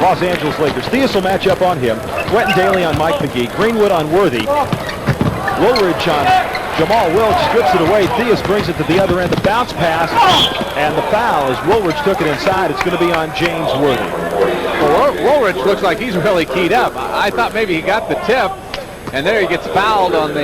Los Angeles Lakers. Theus will match up on him. Quintin Dailey on Mike McGee. Greenwood on Worthy. Woolridge on Jamaal. Wilkes strips it away. Theus brings it to the other end. The bounce pass and the foul as Woolridge took it inside. It's going to be on James Worthy. Well, Woolridge looks like he's really keyed up. I thought maybe he got the tip, and there he gets fouled on the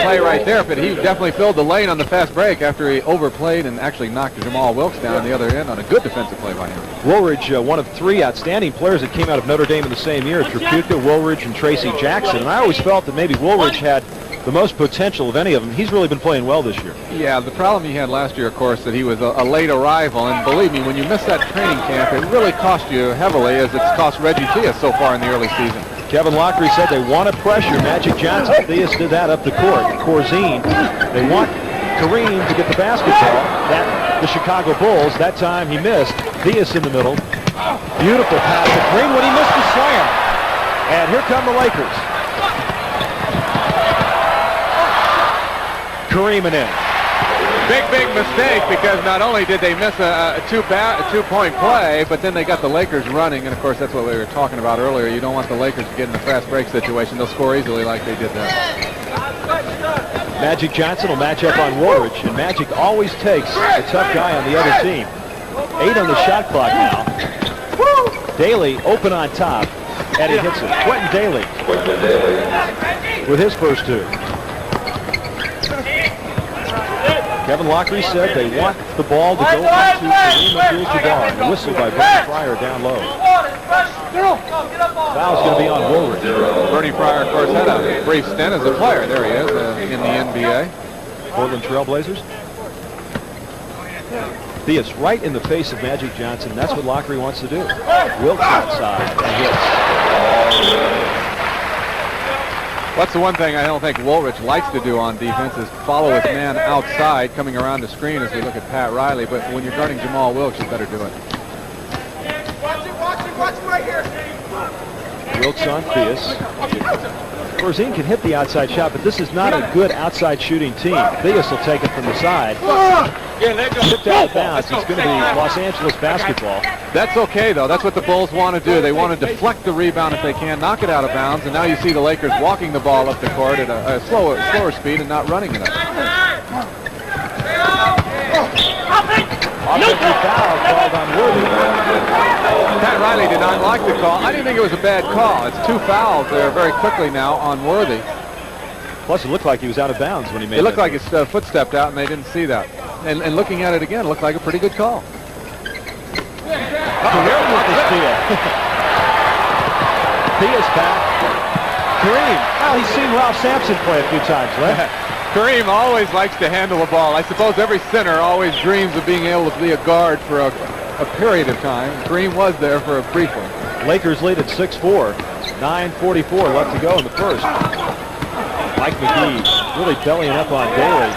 play right there. But he definitely filled the lane on the fast break after he overplayed and actually knocked Jamaal Wilkes down on the other end on a good defensive play by him. Woolridge, one of 3 outstanding players that came out of Notre Dame in the same year. Trapuka, Woolridge, and Tracy Jackson. And I always felt that maybe Woolridge had the most potential of any of them. He's really been playing well this year. Yeah, the problem he had last year, of course, that he was a late arrival. And believe me, when you miss that training camp, it really cost you heavily, as it's cost Reggie Theus so far in the early season. Kevin Lockery said they want to pressure Magic Johnson. Theus did that up the court. Corzine, they want Kareem to get the basketball. The Chicago Bulls, that time he missed. Theus in the middle. Beautiful pass to Kareem when he missed the slam. And here come the Lakers. Kareem and in. Big mistake, because not only did they miss a two-point play, but then they got the Lakers running, and of course that's what we were talking about earlier. You don't want the Lakers to get in a fast break situation. They'll score easily like they did there. Magic Johnson will match up on Woolridge, and Magic always takes a tough guy on the other team. 8 on the shot clock now. Dailey open on top, and he hits it. Quintin Dailey with his first 2. Kevin Lockery said they want the ball to go into Kareem Abdul-Jabbar. And a whistle by Bernie Fryer down low. Foul's going to be on Woolridge. Bernie Fryer, of course, had a brief stint as a player. There he is in the NBA. Portland Trailblazers. Theus right in the face of Magic Johnson. That's what Lockery wants to do. Wilkes outside and hits. What's the one thing I don't think Woolridge likes to do on defense is follow his man outside, coming around the screen as we look at Pat Riley. But when you're guarding Jamaal Wilkes, you better do it. Watch it right here. Wilkes on Theus. Corzine can hit the outside shot, but this is not a good outside shooting team. Theus will take it from the side. Tipped out of bounds. It's going to be Los Angeles basketball. That's okay, though. That's what the Bulls want to do. They want to deflect the rebound if they can, knock it out of bounds, and now you see the Lakers walking the ball up the court at a slower speed and not running it up. Offensive foul called on Worthy. Pat Riley did not like the call. I didn't think it was a bad call. It's 2 fouls there very quickly now on Worthy. Plus, it looked like he was out of bounds when he made it. It looked like his foot stepped out, and they didn't see that. And looking at it again, it looked like a pretty good call. Kareem with the steal. Theus back. Kareem. Well, he's seen Ralph Sampson play a few times, right? Kareem always likes to handle the ball. I suppose every center always dreams of being able to be a guard for a period of time. Kareem was there for a brief one. Lakers lead at 6-4. 9:44 left to go in the first. Mike McGee really bellying up on Dailey.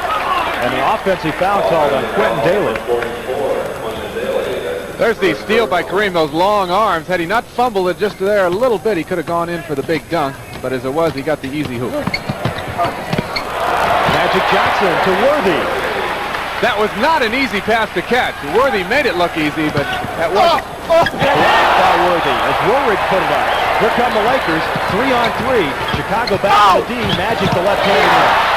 And the offensive foul called on Quintin Dailey. There's the steal by Kareem, those long arms. Had he not fumbled it just there a little bit, he could have gone in for the big dunk. But as it was, he got the easy hoop. Magic Johnson to Worthy. That was not an easy pass to catch. Worthy made it look easy, but that wasn't. Blocked by Worthy as Woolridge put it up. Here come the Lakers, 3-on-3. Chicago back to the D, Magic the left-handed man.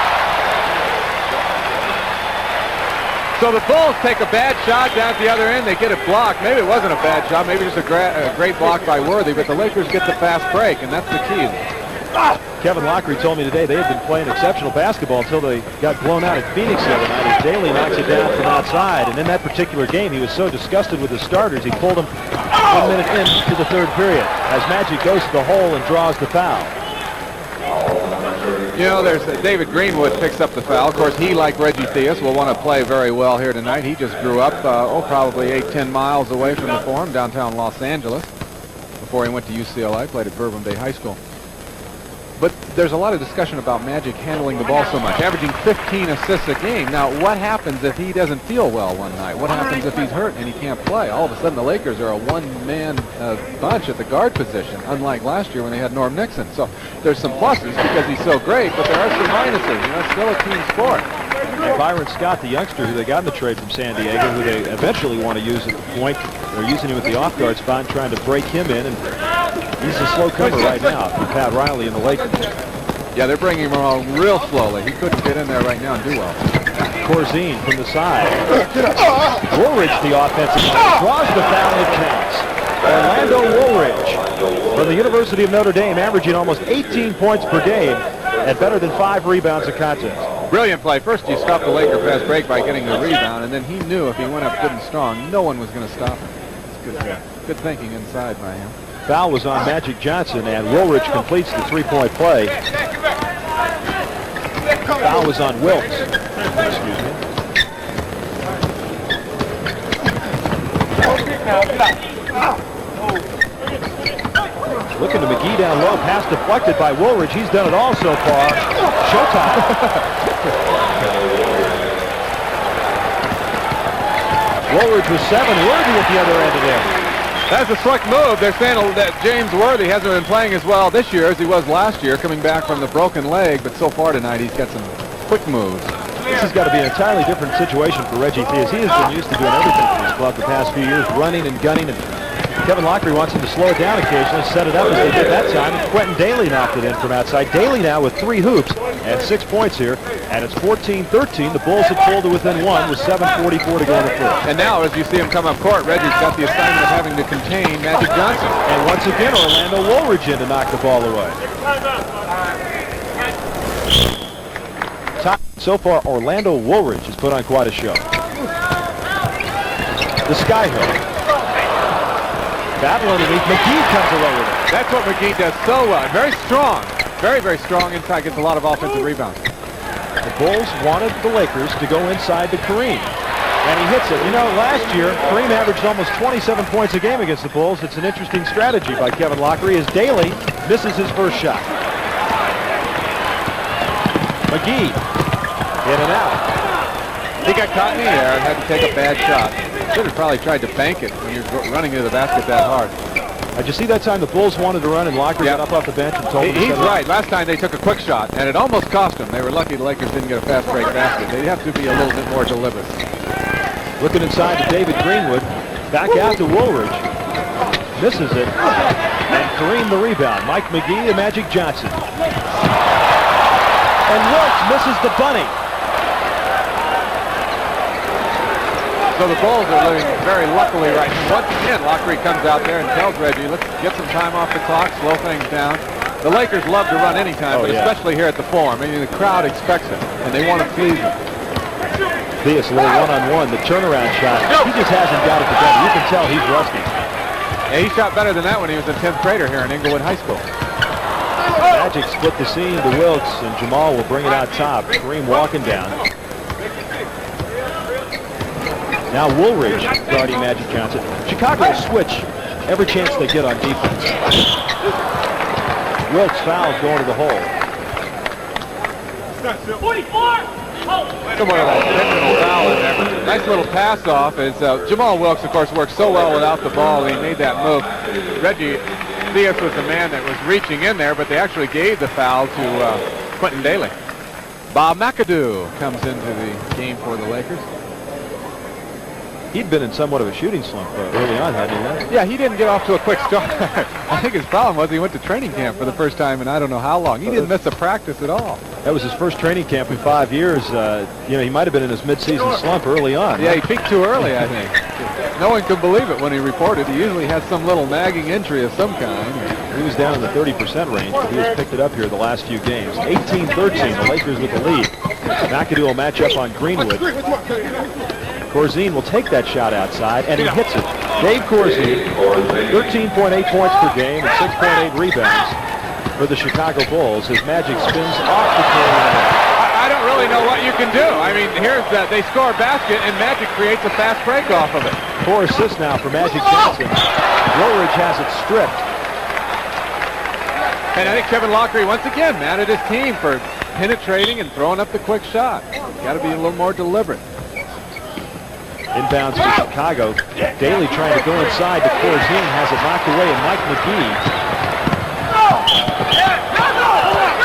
So the Bulls take a bad shot down at the other end. They get it blocked. Maybe it wasn't a bad shot. Maybe just a great block by Worthy. But the Lakers get the fast break, and that's the key. Kevin Lockery told me today they had been playing exceptional basketball until they got blown out at Phoenix the other night as Dailey knocks it down from outside. And in that particular game, he was so disgusted with the starters, he pulled them 1 minute into the third period as Magic goes to the hole and draws the foul. You know, there's David Greenwood picks up the foul. Of course, he, like Reggie Theus, will want to play very well here tonight. He just grew up, probably 8-10 miles away from the Forum, downtown Los Angeles, before he went to UCLA, played at Bourbon Bay High School. But there's a lot of discussion about Magic handling the ball so much, averaging 15 assists a game. Now, what happens if he doesn't feel well one night? What happens if he's hurt and he can't play? All of a sudden, the Lakers are a one-man bunch at the guard position, unlike last year when they had Norm Nixon. So there's some pluses because he's so great, but there are some minuses. You know, it's still a team sport. Byron Scott, the youngster who they got in the trade from San Diego, who they eventually want to use at the point, they're using him at the off-guard spot and trying to break him in. And He's a slow comer right now for Pat Riley and the Lakers. Yeah, they're bringing him along real slowly. He couldn't get in there right now and do well. Corzine from the side. Woolridge, the offensive line, draws the foul and it counts. Orlando Woolridge from the University of Notre Dame, averaging almost 18 points per game and better than 5 rebounds a contest. Brilliant play. First, you stopped the Laker fast break by getting the rebound, and then he knew if he went up good and strong, no one was going to stop him. It's good thinking inside by him. Foul was on Magic Johnson, and Woolridge completes the three-point play. Foul was on Wilkes. Excuse me. Looking to McGee down low, pass deflected by Woolridge. He's done it all so far. Showtime. Woolridge was 7, Worthy at the other end of there. That's a slick move. They're saying that James Worthy hasn't been playing as well this year as he was last year, coming back from the broken leg, but so far tonight he's got some quick moves. This has got to be an entirely different situation for Reggie Theus. He has been used to doing everything for his club the past few years, running and gunning, and Kevin Lockery wants him to slow it down occasionally, set it up as they did that time, and Quintin Dailey knocked it in from outside. Dailey now with 3 hoops and 6 points here, and it's 14-13. The Bulls have pulled to within 1 with 7:44 to go in the fourth. And now, as you see him come up court, Reggie's got the assignment of having to contain Magic Johnson. And once again, Orlando Woolridge in to knock the ball away. So far, Orlando Woolridge has put on quite a show. The sky hook. Battle underneath. McGee comes away with it. That's what McGee does so well. Very strong. Very, very strong inside. Gets a lot of offensive rebounds. The Bulls wanted the Lakers to go inside to Kareem. And he hits it. You know, last year, Kareem averaged almost 27 points a game against the Bulls. It's an interesting strategy by Kevin Lockery as Dailey misses his first shot. McGee. In and out. He got caught in the air and had to take a bad shot. Should have probably tried to bank it when you're running into the basket that hard. Did you see that time the Bulls wanted to run and Lockery got up off the bench and told him to He's shut up? right. Last time they took a quick shot, and it almost cost them. They were lucky the Lakers didn't get a fast break basket. They'd have to be a little bit more deliberate. Looking inside to David Greenwood. Back out to Woolridge. Misses it. And Kareem the rebound. Mike McGee and Magic Johnson. And Wilkes misses the bunny. So the Bulls are living very luckily right now. Once again, Lockery comes out there and tells Reggie, let's get some time off the clock, slow things down. The Lakers love to run anytime, but especially here at the Forum. I mean, the crowd expects it, and they want to please him. Theus, a little one-on-one, the turnaround shot. He just hasn't got it together. You can tell he's rusty. Yeah, he shot better than that when he was a 10th grader here in Inglewood High School. Magic split the seam to Wilkes, and Jamaal will bring it out top. Kareem walking down. Now Woolridge guarding Magic Johnson. Chicago will switch every chance they get on defense. Wilkes foul going to the hole. Come on, that intentional foul in there. Nice little pass off as Jamaal Wilkes, of course, worked so well without the ball. He made that move. Reggie Theus was the man that was reaching in there, but they actually gave the foul to Quintin Dailey. Bob McAdoo comes into the game for the Lakers. He'd been in somewhat of a shooting slump early on, hadn't he? Yeah, he didn't get off to a quick start. I think his problem was he went to training camp for the first time in I don't know how long. He didn't miss a practice at all. That was his first training camp in 5 years. You know, he might have been in his mid-season slump early on. Yeah, he peaked too early, I think. No one could believe it when he reported. He usually has some little nagging injury of some kind. He was down in the 30% range, but he has picked it up here the last few games. 18-13, the Lakers with the lead. McAdoo will match up on Greenwood. Corzine will take that shot outside, and he hits it. Dave Corzine, 13.8 points per game and 6.8 rebounds for the Chicago Bulls as Magic spins off the corner. I don't really know what you can do. I mean, here's that they score a basket, and Magic creates a fast break off of it. 4 assists now for Magic Johnson. Woolridge has it stripped. And I think Kevin Lockery, once again, mad at his team for penetrating and throwing up the quick shot. Got to be a little more deliberate. Inbounds for Chicago. Dailey trying to go inside to Corzine, has it knocked away, and Mike McGee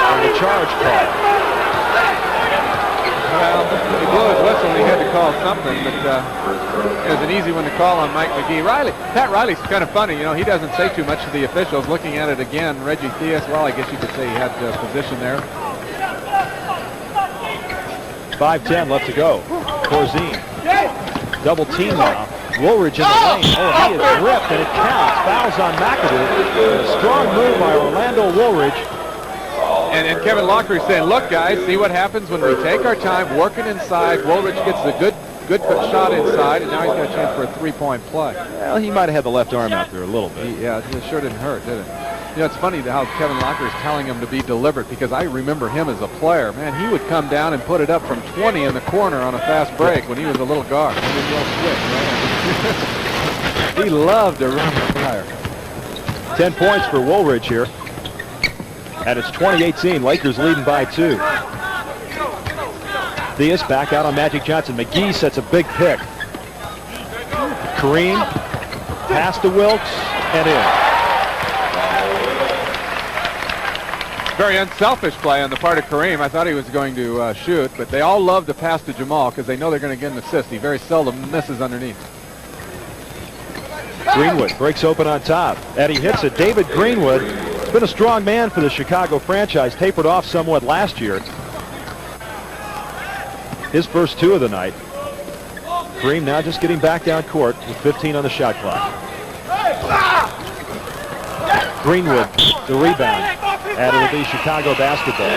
on the charge call. Well, he blew his whistle and he had to call something, but it was an easy one to call on Mike McGee. Pat Riley's kind of funny, you know, he doesn't say too much to the officials. Looking at it again, Reggie Theus, well, I guess you could say he had position there. 5:10 left to go. Corzine. Double team now. Woolridge in the lane. Oh, he is ripped, and it counts. Fouls on McAdoo. A strong move by Orlando Woolridge. And Kevin Lockridge saying, look, guys, see what happens when we take our time working inside. Woolridge gets the good shot inside, and now he's got a chance for a three-point play. Well, he might have had the left arm out there a little bit. Yeah, it sure didn't hurt, did it? You know, it's funny how Kevin Lockridge is telling him to be deliberate, because I remember him as a player. Man, he would come down and put it up from 20 in the corner on a fast break when he was a little guard. He loved to run the fire. 10 points for Woolridge here. And it's 20-18. Lakers leading by 2. Theus back out on Magic Johnson. McGee sets a big pick. Kareem, pass to Wilkes, and in. Very unselfish play on the part of Kareem. I thought he was going to shoot, but they all love to pass to Jamaal because they know they're going to get an assist. He very seldom misses underneath. Greenwood breaks open on top. Eddie hits it. David Greenwood has been a strong man for the Chicago franchise. Tapered off somewhat last year. His first 2 of the night. Kareem now just getting back down court with 15 on the shot clock. Greenwood, the rebound. Added to the Chicago basketball.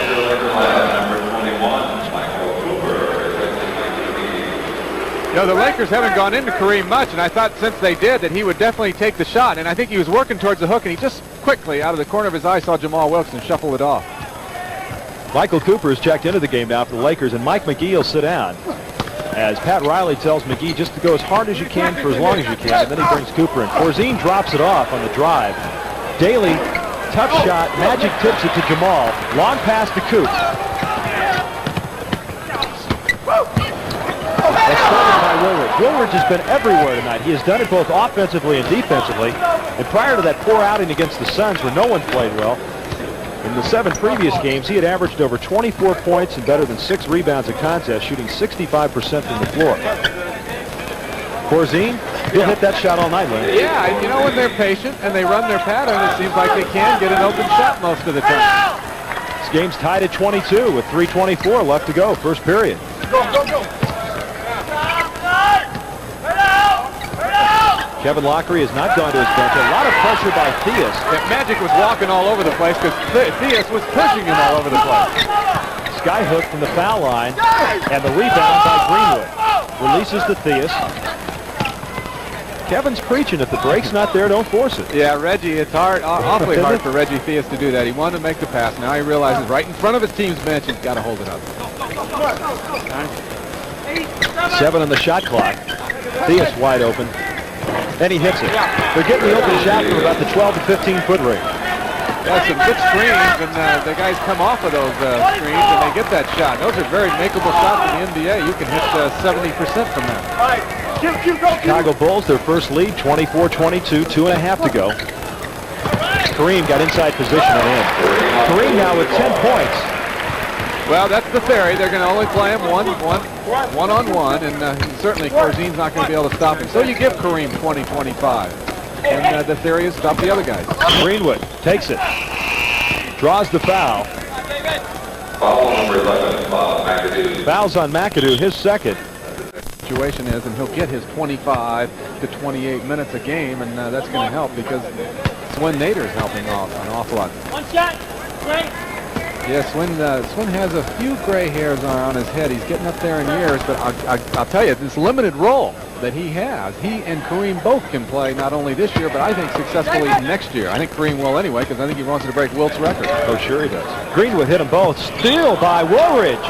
You know, the Lakers haven't gone into Kareem much, and I thought since they did that he would definitely take the shot. And I think he was working towards the hook, and he just quickly, out of the corner of his eye, saw Jamaal Wilkes and shuffled it off. Michael Cooper has checked into the game now for the Lakers, and Mike McGee will sit down. As Pat Riley tells McGee just to go as hard as you can for as long as you can, and then he brings Cooper in. Corzine drops it off on the drive. Dailey, tough shot. Magic tips it to Jamaal. Long pass to Coop. That's started by Woolridge. Woolridge has been everywhere tonight. He has done it both offensively and defensively. And prior to that poor outing against the Suns where no one played well, in the 7 previous games, he had averaged over 24 points and better than 6 rebounds a contest, shooting 65% from the floor. Corzine, he'll hit that shot all night, Lynn. Yeah, you know, when they're patient and they run their pattern, it seems like they can get an open shot most of the time. This game's tied at 22 with 3:24 left to go, first period. Go. Kevin Lockridge has not gone to his bench. A lot of pressure by Theus. Yeah, Magic was walking all over the place because Theus was pushing him all over the place. Skyhook from the foul line, and the rebound by Greenwood. Releases to Theus. Kevin's preaching, if the break's not there, don't force it. Yeah, Reggie, it's hard, awfully hard for Reggie Theus to do that. He wanted to make the pass. Now he realizes right in front of his team's bench, he's got to hold it up. 7 on the shot clock. Theus wide open. Then he hits it. They're getting the open shot from about the 12 to 15-foot range. That's some good screens, and the guys come off of those screens, and they get that shot. Those are very makeable shots in the NBA. You can hit 70% from that. Chicago Bulls, their first lead, 24-22, 2.5 to go. Kareem got inside position and in. Kareem now with 10 points. Well, that's the theory. They're going to only play him one-on-one, and certainly Corzine's not going to be able to stop him. So you give Kareem 20-25. And the theory is stop the other guys. Greenwood takes it. Draws the foul. Foul number 11, McAdoo. Fouls on McAdoo, his second. Situation is, and he'll get his 25 to 28 minutes a game, and that's going to help because Swin Nader's helping off an awful lot. One shot, great. Yeah, Swin has a few gray hairs on his head. He's getting up there in years, but I'll tell you, this limited role that he has, he and Kareem both can play not only this year, but I think successfully next year. I think Kareem will anyway, because I think he wants to break Wilt's record. Oh, sure he does. Greenwood hit them both. Steal by Woolridge.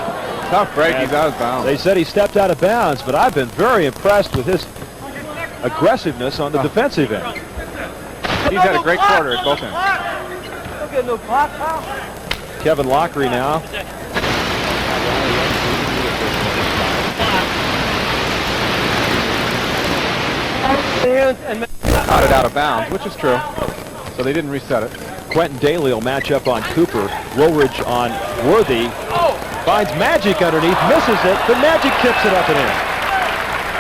Tough break. He's out of bounds. They said he stepped out of bounds, but I've been very impressed with his aggressiveness on the defensive end. He's had a great quarter at both ends. Kevin Lockridge now. Caught it out of bounds, which is true. So they didn't reset it. Quintin Dailey will match up on Cooper. Woolridge on Worthy. Finds Magic underneath, misses it, but Magic tips it up and in.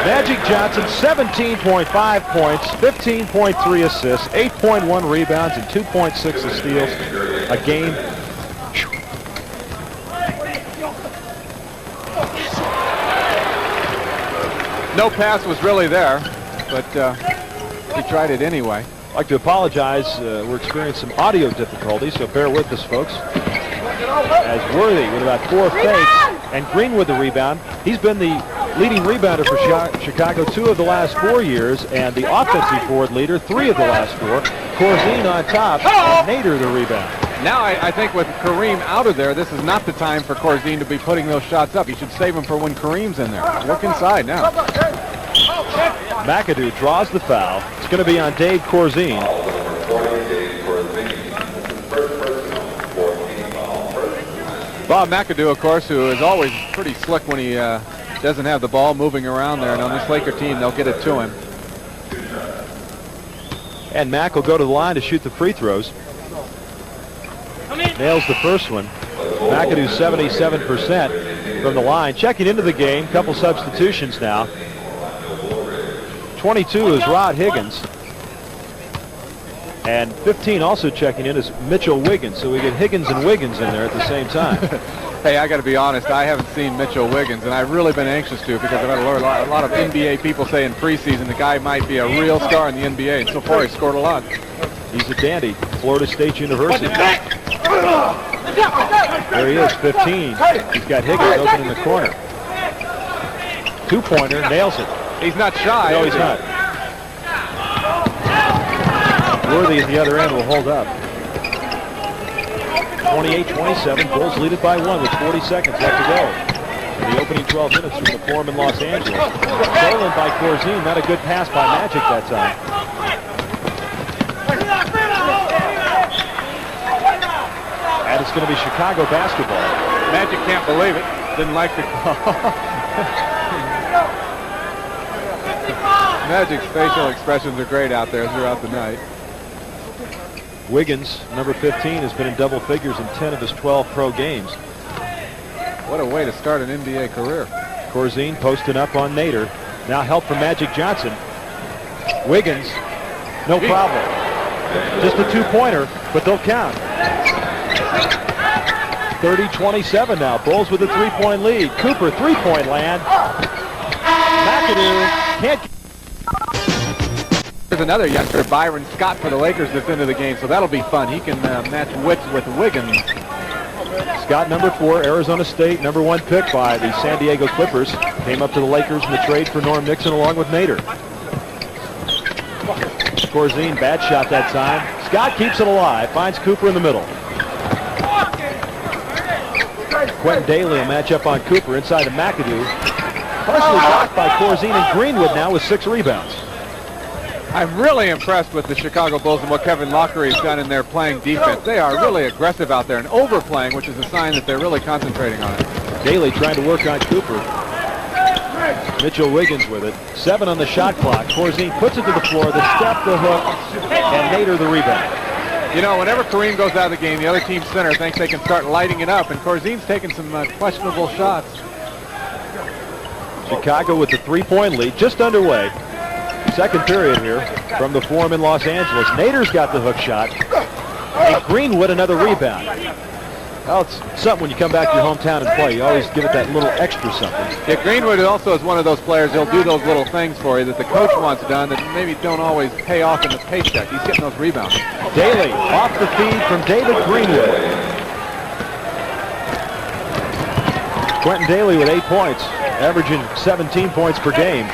Magic Johnson, 17.5 points, 15.3 assists, 8.1 rebounds, and 2.6 steals a game. No pass was really there, but he tried it anyway. I'd like to apologize. We're experiencing some audio difficulties, so bear with us, folks. As Worthy with about 4 fakes, and Greenwood the rebound. He's been the leading rebounder for Chicago 2 of the last 4 years, and the offensive board leader 3 of the last 4. Corzine on top, and Nader the rebound. Now I think with Kareem out of there, this is not the time for Corzine to be putting those shots up. He should save them for when Kareem's in there. Look inside now. McAdoo draws the foul. It's going to be on Dave Corzine. Bob McAdoo, of course, who is always pretty slick when he doesn't have the ball moving around there. And on this Laker team, they'll get it to him. And Mac will go to the line to shoot the free throws. Nails the first one. McAdoo 77% from the line. Checking into the game, couple substitutions now. 22 is Rod Higgins. And 15 also checking in is Mitchell Wiggins. So we get Higgins and Wiggins in there at the same time. Hey, I got to be honest, I haven't seen Mitchell Wiggins, and I've really been anxious to because I've had a lot of NBA people say in preseason the guy might be a real star in the NBA, and so far he's scored a lot. He's a dandy, Florida State University. There he is, 15. He's got Higgins open in the corner. Two-pointer, nails it. He's not shy. No, he's not. Worthy at the other end will hold up. 28-27, Bulls lead it by 1 with 40 seconds left to go. In the opening 12 minutes from the Forum in Los Angeles. Stolen by Corzine, not a good pass by Magic that time. And it's going to be Chicago basketball. Magic can't believe it. Didn't like the call. Magic's facial expressions are great out there throughout the night. Wiggins, number 15, has been in double figures in 10 of his 12 pro games. What a way to start an NBA career. Corzine posting up on Nader. Now help from Magic Johnson. Wiggins, no problem. Just a two-pointer, but they'll count. 30-27 now. Bulls with a three-point lead. Cooper, three-point land. McAdoo can't. There's another youngster, Byron Scott, for the Lakers that's into the game, so that'll be fun. He can match wits with Wiggins. Scott, number 4, Arizona State, number 1 pick by the San Diego Clippers. Came up to the Lakers in the trade for Norm Nixon along with Nader. Corzine, bad shot that time. Scott keeps it alive, finds Cooper in the middle. Quintin Dailey will match up on Cooper inside to McAdoo. Partially blocked by Corzine, and Greenwood now with 6 rebounds. I'm really impressed with the Chicago Bulls and what Kevin Lockery has done in their playing defense. They are really aggressive out there and overplaying, which is a sign that they're really concentrating on it. Dailey trying to work on Cooper. Mitchell Wiggins with it. 7 on the shot clock. Corzine puts it to the floor, the step, the hook, and Nader the rebound. You know, whenever Kareem goes out of the game, the other team's center thinks they can start lighting it up, and Corzine's taking some questionable shots. Chicago with the 3-point lead, just underway. Second period here from the Forum in Los Angeles. Nader's got the hook shot. And Greenwood another rebound. Well, it's something when you come back to your hometown and play. You always give it that little extra something. Yeah, Greenwood also is one of those players, he'll do those little things for you that the coach wants done that maybe don't always pay off in the paycheck. He's getting those rebounds. Dailey off the feed from David Greenwood. Quintin Dailey with 8 points, averaging 17 points per game.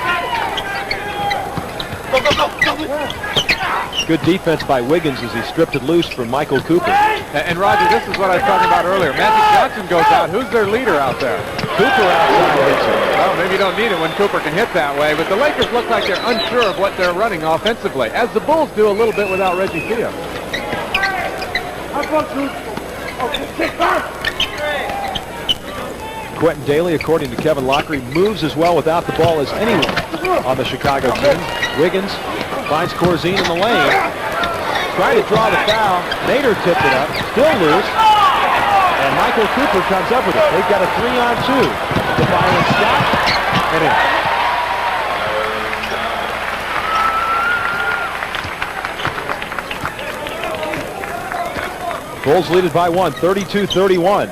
Good defense by Wiggins as he stripped it loose from Michael Cooper. And Roger, this is what I was talking about earlier. Magic Johnson goes out. Who's their leader out there? Cooper outside hits it. Well, maybe you don't need it when Cooper can hit that way, but the Lakers look like they're unsure of what they're running offensively, as the Bulls do a little bit without Reggie Theus. Quintin Dailey, according to Kevin Lockery, moves as well without the ball as anyone on the Chicago team. Wiggins finds Corzine in the lane. Trying to draw the foul. Nader tipped it up. Still loose. And Michael Cooper comes up with it. They've got a 3-on-2. To Byron Scott. And in. Bulls lead it by 1, 32-31.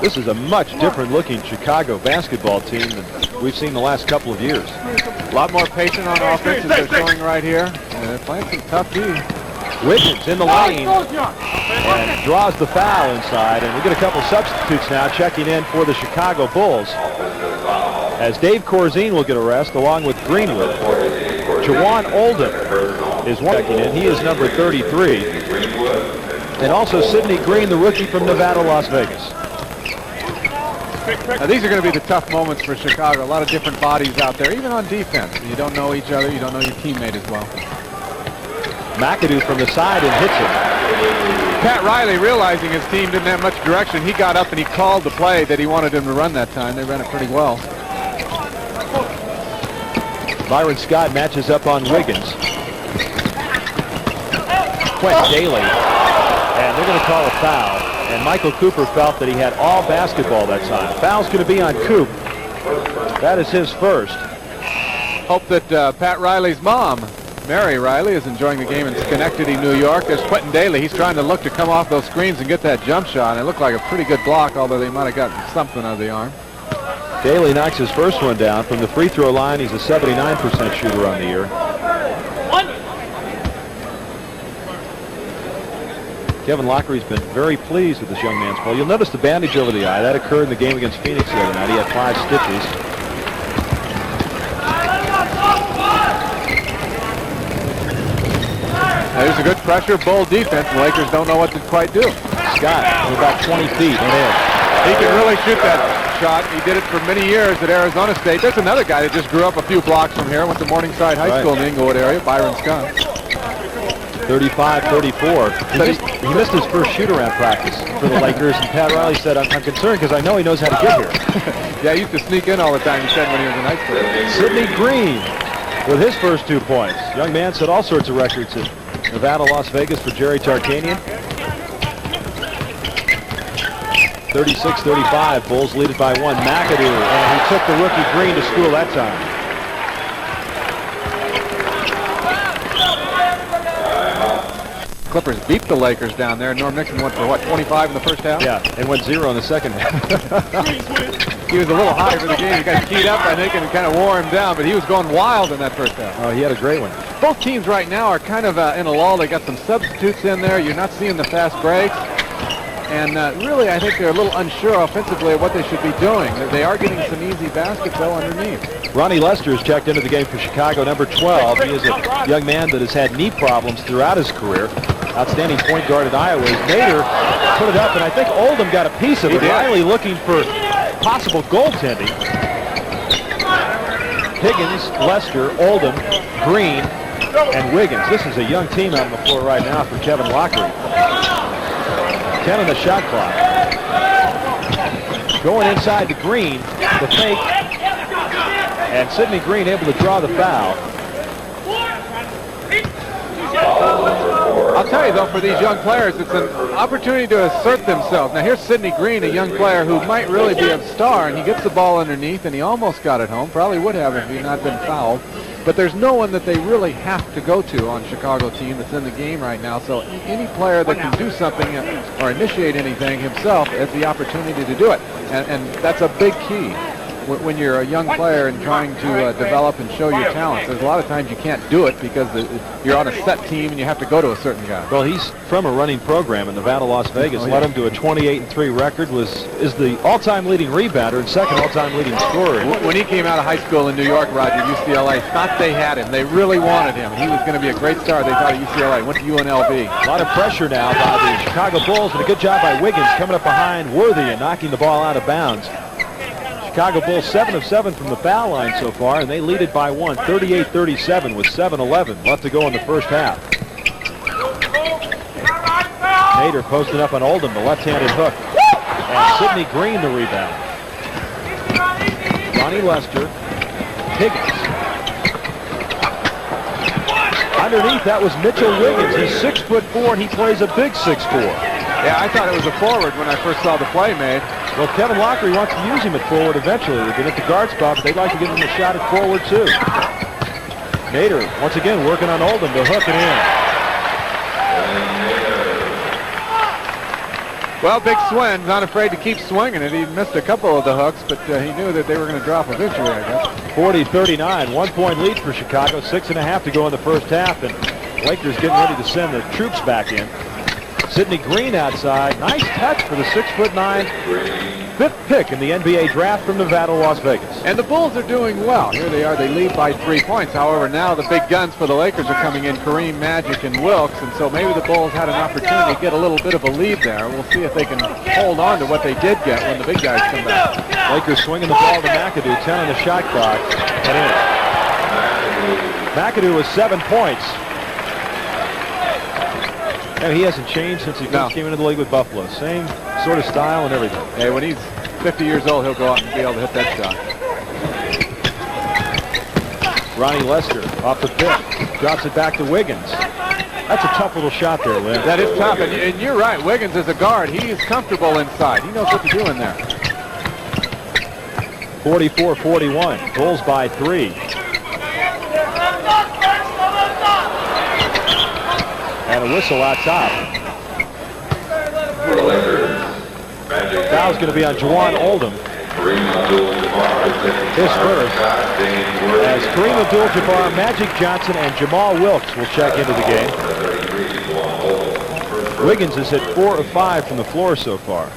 This is a much different looking Chicago basketball team than we've seen the last couple of years. A lot more patient on offense as they're showing right here. And they're playing some tough D. Wiggins in the lane and draws the foul inside. And we get a couple substitutes now checking in for the Chicago Bulls. As Dave Corzine will get a rest along with Greenwood. Jawan Oldham is checking in. He is number 33. And also Sidney Green, the rookie from Nevada, Las Vegas. Now, these are going to be the tough moments for Chicago. A lot of different bodies out there, even on defense. You don't know each other. You don't know your teammate as well. McAdoo from the side and hits it. Pat Riley, realizing his team didn't have much direction, he got up and he called the play that he wanted him to run that time. They ran it pretty well. Byron Scott matches up on Wiggins. Quintin Dailey. And they're going to call a foul. And Michael Cooper felt that he had all basketball that time. Foul's going to be on Coop. That is his first. Hope that Pat Riley's mom, Mary Riley, is enjoying the game in Schenectady, New York. There's Quintin Dailey. He's trying to look to come off those screens and get that jump shot. And it looked like a pretty good block, although they might have gotten something out of the arm. Dailey knocks his first one down. From the free throw line, he's a 79% shooter on the year. Kevin Lockery's been very pleased with this young man's play. You'll notice the bandage over the eye. That occurred in the game against Phoenix the other night. He had 5 stitches. There's a good pressure Bull defense. The Lakers don't know what to quite do. Scott from about 20 feet and in. He can really shoot that shot. He did it for many years at Arizona State. There's another guy that just grew up a few blocks from here. Went to Morningside High School in the Inglewood area, Byron Scott. 35-34. He missed his first shoot-around practice for the Lakers, and Pat Riley said, I'm concerned because I know he knows how to get here. Yeah, he used to sneak in all the time, he said, when he was in high school. Sidney Green with his first 2 points. Young man set all sorts of records at Nevada, Las Vegas for Jerry Tarkanian. 36-35, Bulls lead it by 1. McAdoo, and he took the rookie Green to school that time. Clippers beat the Lakers down there. Norm Nixon went for, what, 25 in the first half? Yeah, and went 0 in the second half. He was a little high for the game. He got keyed up, I think, and kind of wore him down, but he was going wild in that first half. Oh, he had a great one. Both teams right now are kind of in a lull. They got some substitutes in there. You're not seeing the fast breaks. And really, I think they're a little unsure offensively of what they should be doing. They are getting some easy baskets, though, underneath. Ronnie Lester has checked into the game for Chicago, number 12. He is a young man that has had knee problems throughout his career. Outstanding point guard at Iowa. Nader put it up, and I think Oldham got a piece of it. Riley looking for possible goaltending. Higgins, Lester, Oldham, Green, and Wiggins. This is a young team out on the floor right now for Kevin Lockery. 10 on the shot clock. Going inside to Green, the fake, and Sidney Green able to draw the foul. I'll tell you, though, for these young players, it's an opportunity to assert themselves. Now, here's Sidney Green, a young player who might really be a star, and he gets the ball underneath, and he almost got it home. Probably would have if he had not been fouled. But there's no one that they really have to go to on Chicago team that's in the game right now. So any player that can do something or initiate anything himself has the opportunity to do it. And that's a big key when you're a young player and trying to develop and show your talents. There's a lot of times you can't do it because you're on a set team and you have to go to a certain guy. Well, he's from a running program in Nevada, Las Vegas. Led him to a 28-3 record. Is the all-time leading rebounder and second all-time leading scorer. When he came out of high school in New York, Roger, UCLA thought they had him. They really wanted him. He was going to be a great star. They thought of UCLA. Went to UNLV. A lot of pressure now by the Chicago Bulls, and a good job by Wiggins coming up behind Worthy and knocking the ball out of bounds. Chicago Bulls 7 of 7 from the foul line so far, and they lead it by 1, 38-37 with 7:11 left to go in the first half. Nader posted up on Oldham, the left-handed hook, and Sidney Green the rebound. Ronnie Lester, Higgins. Underneath that was Mitchell Wiggins. He's 6'4", and he plays a big 6'4". Yeah, I thought it was a forward when I first saw the play made. Well, Kevin Lockery wants to use him at forward eventually. They've been at the guard spot, but they'd like to give him a shot at forward, too. Nader, once again, working on Oldham to hook it in. Well, Big Swin, not afraid to keep swinging it. He missed a couple of the hooks, but he knew that they were going to drop eventually, I guess. 40-39, 1-point lead for Chicago, 6.5 to go in the first half, and Lakers getting ready to send the troops back in. Sidney Green outside, nice touch for the 6'9", fifth pick in the NBA draft from Nevada, Las Vegas. And the Bulls are doing well. Here they are, they lead by 3 points. However, now the big guns for the Lakers are coming in, Kareem, Magic, and Wilkes, and so maybe the Bulls had an opportunity to get a little bit of a lead there. We'll see if they can hold on to what they did get when the big guys come back. Lakers swinging the ball to McAdoo, 10 on the shot clock, and in. McAdoo with 7 points. And he hasn't changed since he first came into the league with Buffalo. Same sort of style and everything. Hey, when he's 50 years old, he'll go out and be able to hit that shot. Ronnie Lester off the pick, drops it back to Wiggins. That's a tough little shot there, Lynn. That is tough, and you're right. Wiggins is a guard. He is comfortable inside. He knows what to do in there. 44-41, Bulls by 3. And a whistle out top. Foul's going to be on Juwan Oldham. His first. As Kareem Abdul-Jabbar, Magic Johnson, and Jamal Wilkes will check into the game. Wiggins is hit 4 of 5 from the floor so far.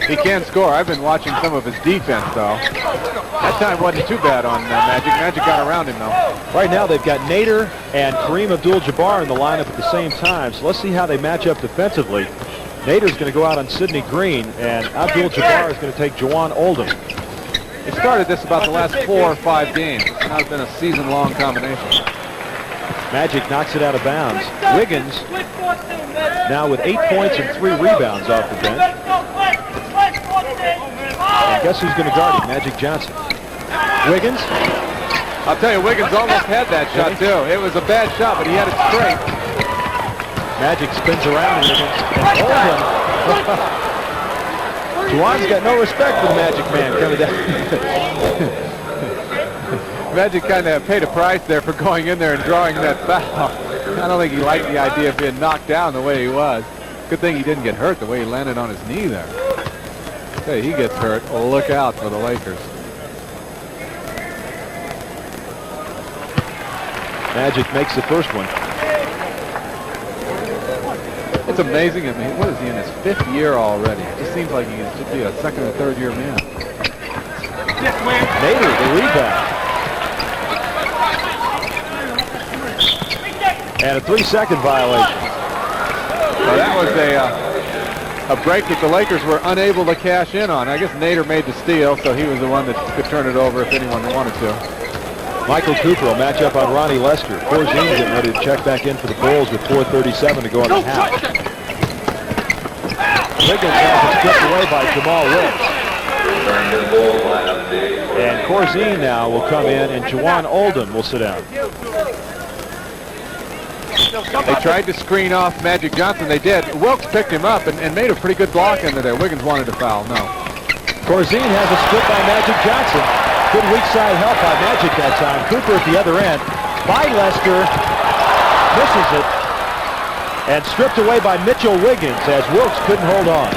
He can score. I've been watching some of his defense, though. That time wasn't too bad on Magic. Magic got around him, though. Right now, they've got Nader and Kareem Abdul-Jabbar in the lineup at the same time, so let's see how they match up defensively. Nader's going to go out on Sidney Green, and Abdul-Jabbar is going to take Juwan Oldham. It started this about the last 4 or 5 games. It's not been a season-long combination. Magic knocks it out of bounds. Wiggins now with 8 points and 3 rebounds off the bench. And guess who's going to guard him? Magic Johnson. Wiggins. I'll tell you, Wiggins almost had that shot, too. It was a bad shot, but he had it straight. Magic spins around Wiggins and Oldham. Juwan's got no respect for the Magic man coming down. Magic kind of paid a price there for going in there and drawing that foul. I don't think he liked the idea of being knocked down the way he was. Good thing he didn't get hurt the way he landed on his knee there. Hey, he gets hurt. Well, look out for the Lakers. Magic makes the first one. It's amazing. I mean, what is he in his 5th year already? It just seems like he should be a 2nd or 3rd year man. Nader, the rebound. And a 3-second violation. Well, that was a break that the Lakers were unable to cash in on. I guess Nader made the steal, so he was the one that could turn it over if anyone wanted to. Michael Cooper will match up on Ronnie Lester. Corzine getting ready to check back in for the Bulls with 4:37 to go in the half. Wiggins has it stripped away by Jamal Wilkes. And Corzine now will come in, and Juwan Oldham will sit down. They tried to screen off Magic Johnson. They did. Wilkes picked him up and made a pretty good block into there. Wiggins wanted to foul. No. Corzine has a strip by Magic Johnson. Good weak side help by Magic that time. Cooper at the other end. By Lester. Misses it. And stripped away by Mitchell Wiggins as Wilkes couldn't hold on.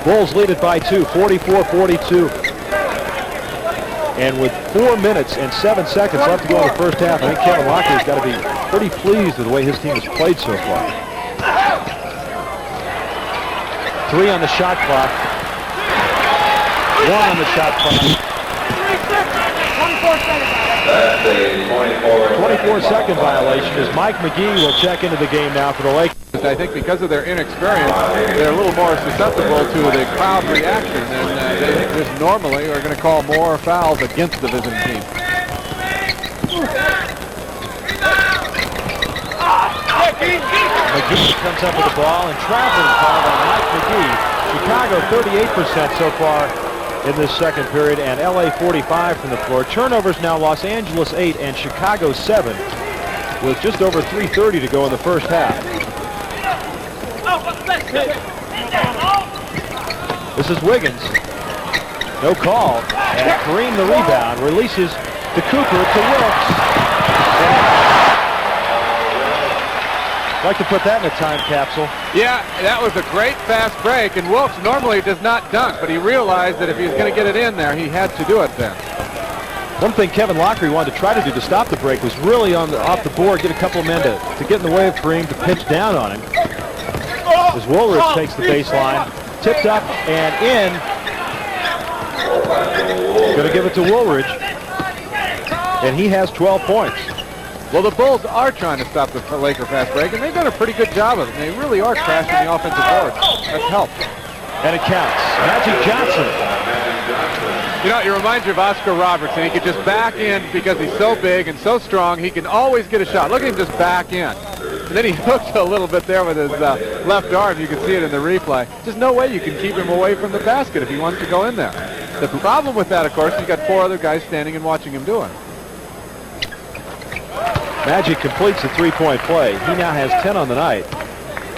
Bulls lead it by 2, 44-42. And with 4 minutes and 7 seconds left to go in the first half, I think Kevin Lockery's got to be pretty pleased with the way his team has played so far. 3 on the shot clock. 1 on the shot clock. 24-second violation as Mike McGee will check into the game now for the Lakers. I think because of their inexperience, they're a little more susceptible to the crowd reaction, and they just normally are going to call more fouls against the visiting team. McGee comes up with the ball, and traveling called on Mike McGee. Chicago 38% so far in this second period, and LA 45 from the floor. Turnovers now Los Angeles 8 and Chicago 7. with just over 3:30 to go in the first half. This is Wiggins. No call. And Kareem the rebound. Releases to Cooper to Wilkes. I'd like to put that in a time capsule. Yeah, that was a great fast break, and Wilkes normally does not dunk, but he realized that if he was going to get it in there, he had to do it then. One thing Kevin Lockery wanted to try to do to stop the break was really off the board, get a couple of men to get in the way of Kareem, to pitch down on him. As Woolridge takes the baseline, tipped up and in. Going to give it to Woolridge, and he has 12 points. Well, the Bulls are trying to stop the Laker fast break, and they've done a pretty good job of it. They really are crashing the offensive board. That's helped. And it counts. Magic Johnson. You know, it reminds you of Oscar Robertson. He could just back in because he's so big and so strong. He can always get a shot. Look at him just back in. And then he hooked a little bit there with his left arm. You can see it in the replay. Just no way you can keep him away from the basket if he wants to go in there. The problem with that, of course, he's got 4 other guys standing and watching him do it. Magic completes the three-point play. He now has 10 on the night.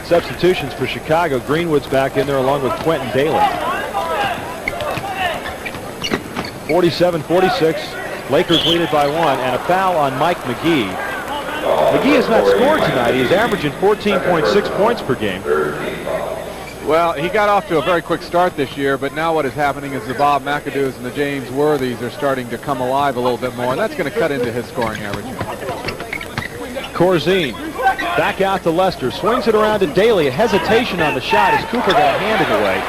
Substitutions for Chicago. Greenwood's back in there along with Quintin Dailey. 47-46. Lakers lead it by 1, and a foul on Mike McGee. McGee has not scored tonight. He's averaging 14.6 points per game. Well, he got off to a very quick start this year, but now what is happening is the Bob McAdoos and the James Worthies are starting to come alive a little bit more, and that's going to cut into his scoring average. Corzine back out to Lester, swings it around to Dailey. A hesitation on the shot as Cooper got handed away.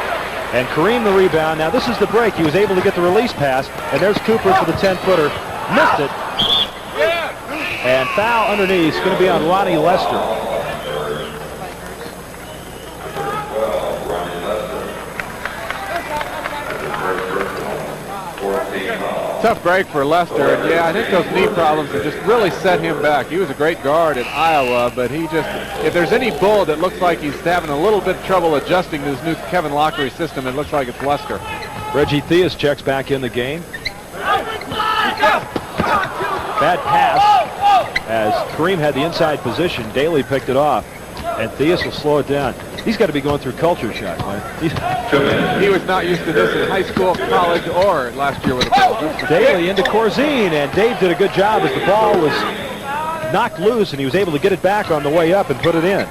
And Kareem the rebound. Now this is the break. He was able to get the release pass, and there's Cooper for the 10-footer. Missed it. And foul underneath. It's going to be on Ronnie Lester. Tough break for Lester, and yeah, I think those knee problems have just really set him back. He was a great guard at Iowa, but he just, if there's any Bull that looks like he's having a little bit of trouble adjusting to his new Kevin Lockery system, it looks like it's Lester. Reggie Theus checks back in the game. Bad pass as Kareem had the inside position. Dailey picked it off, and Theus will slow it down. He's got to be going through culture shock, man. He was not used to this in high school, college, or last year with the ball. Dailey into Corzine, and Dave did a good job as the ball was knocked loose, and he was able to get it back on the way up and put it in.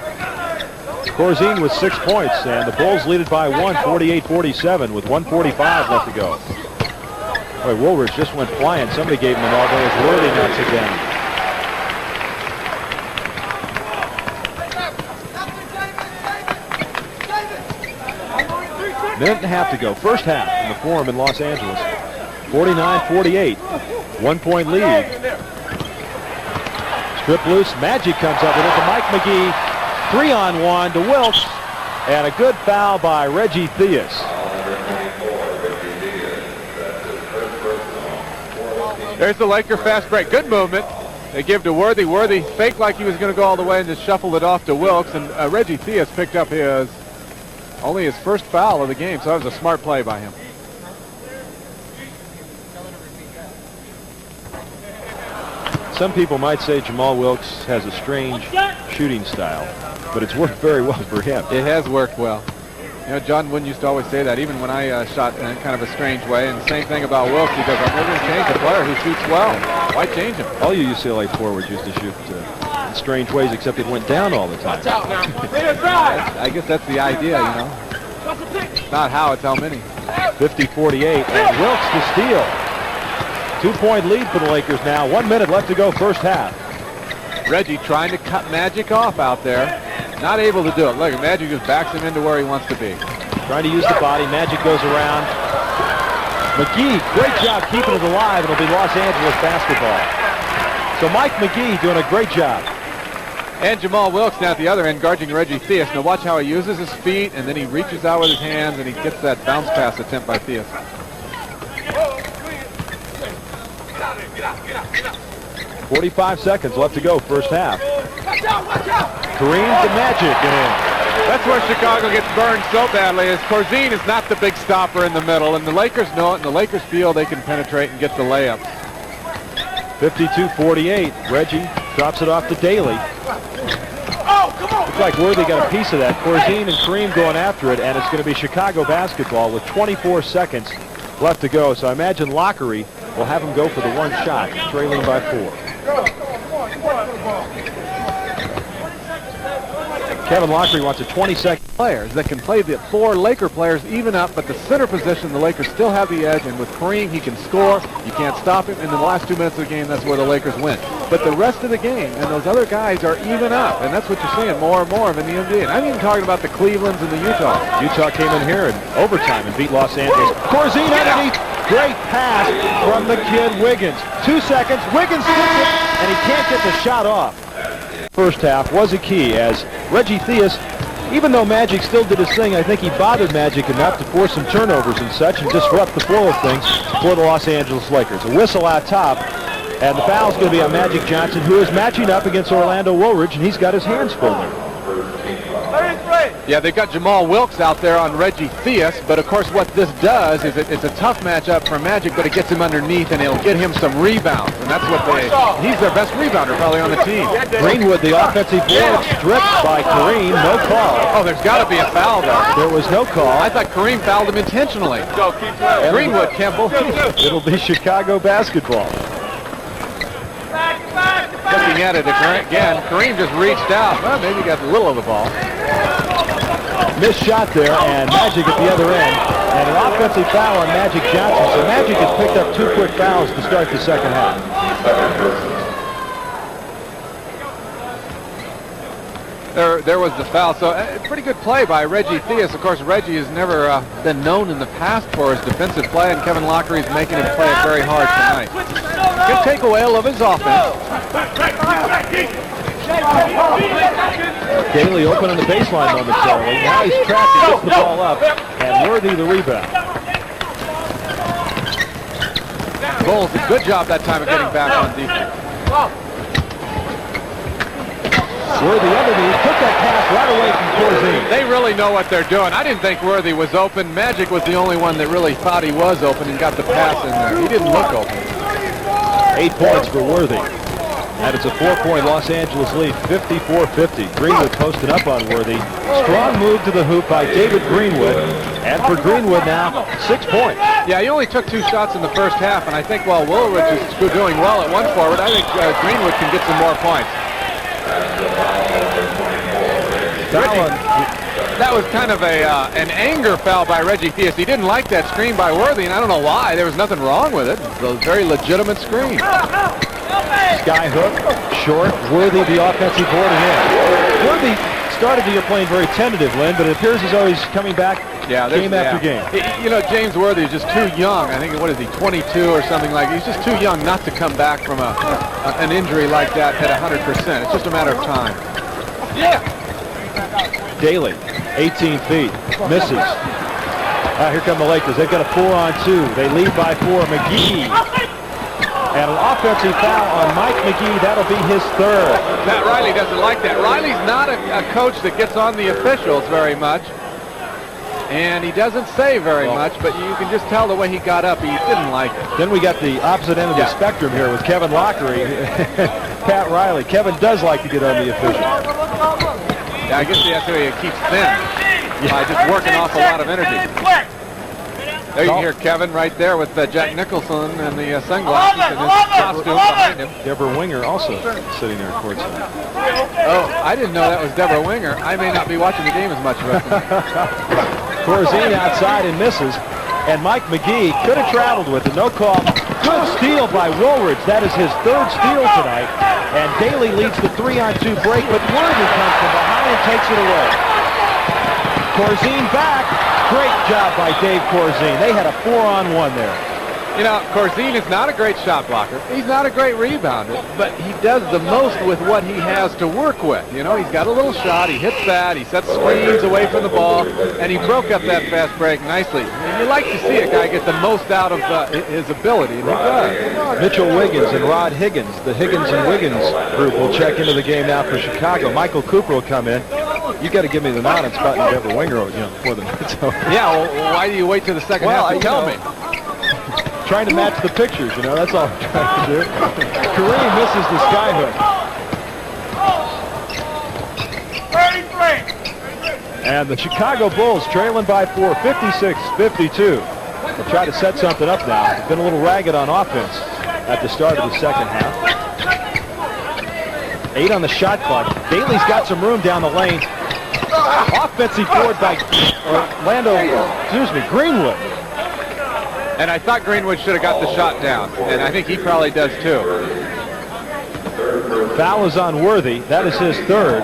Corzine with 6 points, and the Bulls lead it by 1, 48-47, with 1:45 left to go. Boy, Woolridge just went flying. Somebody gave him an all day as Worthy knocks it down. Minute and a half to go. First half in the Forum in Los Angeles. 49-48. 1-point lead. Strip loose. Magic comes up with it to Mike McGee. 3-on-1 to Wilkes. And a good foul by Reggie Theus. There's the Laker fast break. Good movement. They give to Worthy. Worthy faked like he was going to go all the way and just shuffled it off to Wilkes. And Reggie Theus picked up only his first foul of the game, so that was a smart play by him. Some people might say Jamaal Wilkes has a strange shooting style, but it's worked very well for him. It has worked well. You know, John Wooden used to always say that, even when I shot in kind of a strange way. And the same thing about Wilkes. He goes, I'm never going to change a player who shoots well. Why change him? All you UCLA forwards used to shoot in strange ways, except it went down all the time. I guess that's the idea, you know. It's not how, it's how many. 50-48, and Wilkes to steal. 2-point lead for the Lakers now. 1 minute left to go first half. Reggie trying to cut Magic off out there. Not able to do it. Look, Magic just backs him into where he wants to be. Trying to use the body. Magic goes around. McGee, great job keeping it alive. It'll be Los Angeles basketball. So Mike McGee doing a great job. And Jamaal Wilkes now at the other end guarding Reggie Theus. Now watch how he uses his feet, and then he reaches out with his hands, and he gets that bounce pass attempt by Theus. 45 seconds left to go first half. Kareem to Magic and in. That's where Chicago gets burned so badly, is Corzine is not the big stopper in the middle, and the Lakers know it, and the Lakers feel they can penetrate and get the layup. 52-48. Reggie Drops it off to Dailey. Looks like Worthy got a piece of that. Corzine and Kareem going after it, and it's going to be Chicago basketball with 24 seconds left to go. So I imagine Lockery will have him go for the one shot, trailing by 4. Kevin Lockery wants a 20-second. Players that can play the 4 Laker players even up, but the center position, the Lakers still have the edge, and with Kareem, he can score. You can't stop him, and in the last 2 minutes of the game, that's where the Lakers win. But the rest of the game, and those other guys are even up, and that's what you're seeing more and more of in the NBA. And I'm even talking about the Clevelands and the Utah. Utah came in here in overtime and beat Los Angeles. Corzine underneath. Great pass from the kid Wiggins. 2 seconds. Wiggins gets it, and he can't get the shot off. First half was a key as Reggie Theus, even though Magic still did his thing, I think he bothered Magic enough to force some turnovers and such and disrupt the flow of things for the Los Angeles Lakers. A whistle out top, and the foul's going to be on Magic Johnson, who is matching up against Orlando Woolridge, and he's got his hands full there. Yeah, they've got Jamaal Wilkes out there on Reggie Theus, but of course what this does is it's a tough matchup for Magic, but it gets him underneath and it'll get him some rebounds, and that's what he's their best rebounder probably on the team. Greenwood, the offensive board, stripped by Kareem, no call. Oh, there's got to be a foul there. There was no call. I thought Kareem fouled him intentionally. Greenwood can't believe it. It'll be Chicago basketball. Looking at it again, Kareem just reached out. Well, maybe he got a little of the ball. Missed shot there, and Magic at the other end. And an offensive foul on Magic Johnson. So Magic has picked up 2 quick fouls to start the second half. There was the foul. So pretty good play by Reggie Theus. Of course, Reggie has never been known in the past for his defensive play, and Kevin Lockery is making him play it very hard tonight. Good takeaway of his offense. Dailey open on the baseline momentarily. Now he's trapped. He gets the ball up, and Worthy the rebound. Bulls did a good job that time of getting back on defense. Worthy underneath, took that pass right away from Corzine. They really know what they're doing. I didn't think Worthy was open. Magic was the only one that really thought he was open and got the pass in there. He didn't look open. 8 points for Worthy. And it's a 4-point Los Angeles lead, 54-50. Greenwood posted up on Worthy. Strong move to the hoop by David Greenwood. And for Greenwood now, 6 points. Yeah, he only took 2 shots in the first half, and I think while Woolridge is doing well at one forward, I think Greenwood can get some more points. That was kind of an anger foul by Reggie Theus. He didn't like that screen by Worthy, and I don't know why. There was nothing wrong with it. It was a very legitimate screen. Sky hook, short, Worthy the offensive board again. Worthy started the year playing very tentative, Lynn, but it appears as though he's coming back game after game. You know, James Worthy is just too young. I think, what is he, 22 or something like that. He's just too young not to come back from an injury like that at 100%. It's just a matter of time. Dailey, 18 feet, misses. Here come the Lakers. They've got a 4-on-2. They lead by 4. McGee. And an offensive foul on Mike McGee. That'll be his 3rd. Pat Riley doesn't like that. Riley's not a coach that gets on the officials very much. And he doesn't say very much, but you can just tell the way he got up. He didn't like it. Then we got the opposite end of the spectrum here with Kevin Lockery. Pat Riley. Kevin does like to get on the officials. Yeah, I guess that's the way he keeps thin. By just working off a lot of energy. There you hear Kevin right there with Jack Nicholson and the sunglasses and his costume behind him. Deborah Winger also sitting there courtside. Oh, I didn't know that was Deborah Winger. I may not be watching the game as much. Corzine outside and misses. And Mike McGee could have traveled with it. No call. Good steal by Woolridge. That is his 3rd steal tonight. And Dailey leads the 3-on-2 break, but Worthy comes from behind and takes it away. Corzine back. Great job by Dave Corzine. They had a 4-on-1 there. You know, Corzine is not a great shot blocker. He's not a great rebounder, but he does the most with what he has to work with. You know, he's got a little shot. He hits that. He sets screens away from the ball, and he broke up that fast break nicely. And you like to see a guy get the most out of his ability, and he does. Mitchell Wiggins and Rod Higgins, the Higgins and Wiggins group, will check into the game now for Chicago. Michael Cooper will come in. You got to give me the nod and spot Deborah Winger, before the night's over. Yeah, well, why do you wait till the second half to tell me? Trying to match the pictures, that's all I'm trying to do. Kareem misses the sky hook. And the Chicago Bulls trailing by 4, 56-52. They'll try to set something up now. They've been a little ragged on offense at the start of the second half. 8 on the shot clock. Dailey's got some room down the lane. Offensive board by Greenwood. And I thought Greenwood should have got the shot down, and I think he probably does too. Foul is on Worthy. That is his third.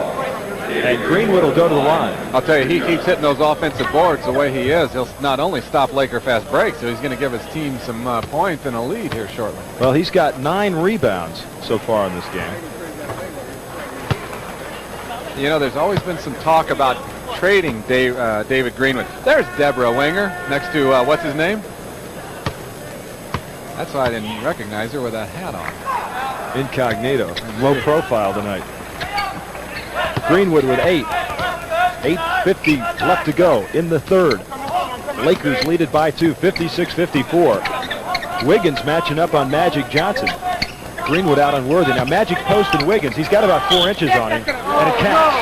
And Greenwood will go to the line. I'll tell you, he keeps hitting those offensive boards the way he is. He'll not only stop Laker fast breaks, so he's going to give his team some points and a lead here shortly. Well, he's got 9 rebounds so far in this game. You know, there's always been some talk about trading David Greenwood. There's Deborah Winger next to, what's his name? That's why I didn't recognize her with that hat on. Incognito. Low profile tonight. Greenwood with 8. 8:50 left to go in the third. Lakers lead it by 2, 56-54. Wiggins matching up on Magic Johnson. Greenwood out on Worthy. Now Magic posting Wiggins. He's got about 4 inches on him, and it counts.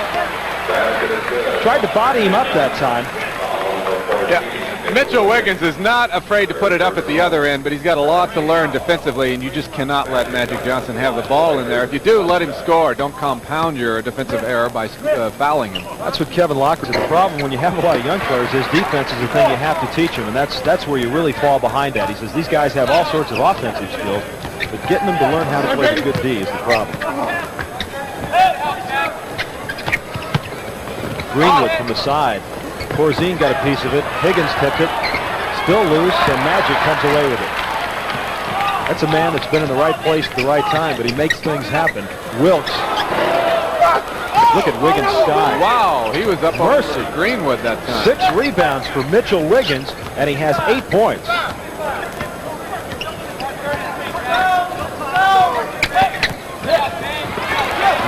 Tried to body him up that time. Yeah, Mitchell Wiggins is not afraid to put it up at the other end, but he's got a lot to learn defensively, and you just cannot let Magic Johnson have the ball in there. If you do, let him score. Don't compound your defensive error by fouling him. That's what Kevin Locker said. The problem when you have a lot of young players is defense is the thing you have to teach them, and that's where you really fall behind at. He says these guys have all sorts of offensive skills, but getting them to learn how to play the good D is the problem. Greenwood from the side. Corzine got a piece of it. Higgins tipped it. Still loose, and Magic comes away with it. That's a man that's been in the right place at the right time, but he makes things happen. Wilkes. Look at Wiggins' style. Wow, he was up on Greenwood that time. 6 rebounds for Mitchell Wiggins, and he has 8 points.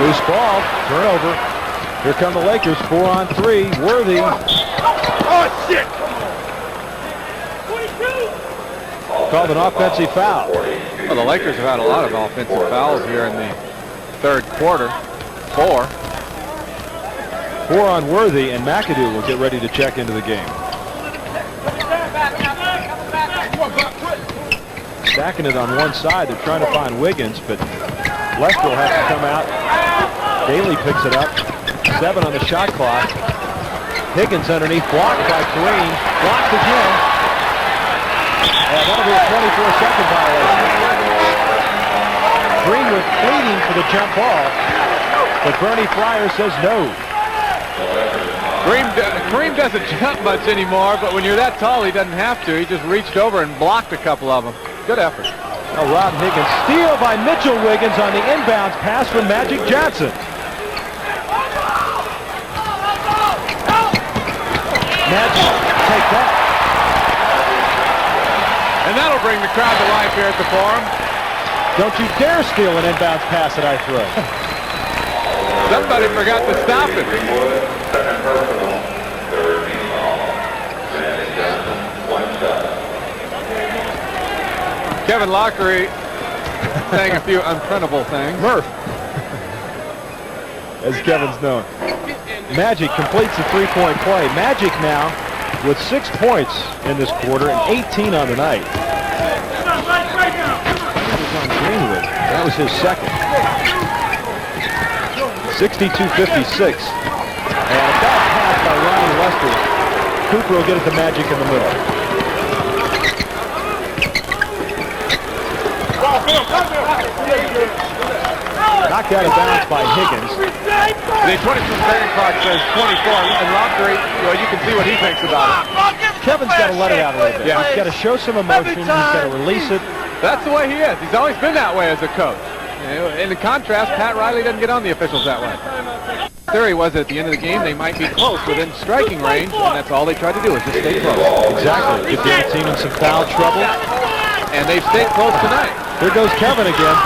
Loose ball, turnover. Here come the Lakers, 4 on 3. Worthy. Oh, shit! Called an offensive foul. Well, the Lakers have had a lot of offensive fouls here in the third quarter. 4. 4 on Worthy, and McAdoo will get ready to check into the game. Stacking it on one side. They're trying to find Wiggins, but Lester will have to come out. Dailey picks it up. 7 on the shot clock. Higgins underneath, blocked by Kareem. Blocked again. And that'll be a 24-second violation. Greenwood pleading for the jump ball, but Bernie Fryer says no. Kareem doesn't jump much anymore, but when you're that tall, he doesn't have to. He just reached over and blocked a couple of them. Good effort. Now Rob Higgins, steal by Mitchell Wiggins on the inbounds pass from Magic Johnson. Magic, take that. And that'll bring the crowd to life here at the Forum. Don't you dare steal an inbounds pass that I throw. Somebody forgot to stop it. Second personal, third team foul. Magic Johnson, 1 shot. Kevin Lockery saying a few unprintable things. Murph, as Kevin's known. Magic completes the 3-point play. Magic now with 6 points in this quarter and 18 on the night. On Greenwood. That was his second. 62-56. And a bad pass by Ronnie Lester. Cooper will get it to Magic in the middle. Knocked out of bounds by Higgins. The 20-second clock says 24, and Lockery, well, you can see what he thinks about it. Kevin's got to let it out a little bit. Yeah. He's got to show some emotion. He's got to release it. That's the way he is. He's always been that way as a coach. In the contrast, Pat Riley doesn't get on the officials that way. Theory was that at the end of the game, they might be close within striking range, and that's all they tried to do is just stay close. Exactly. Get the other team in some foul trouble. And they've stayed close tonight. Here goes Kevin again.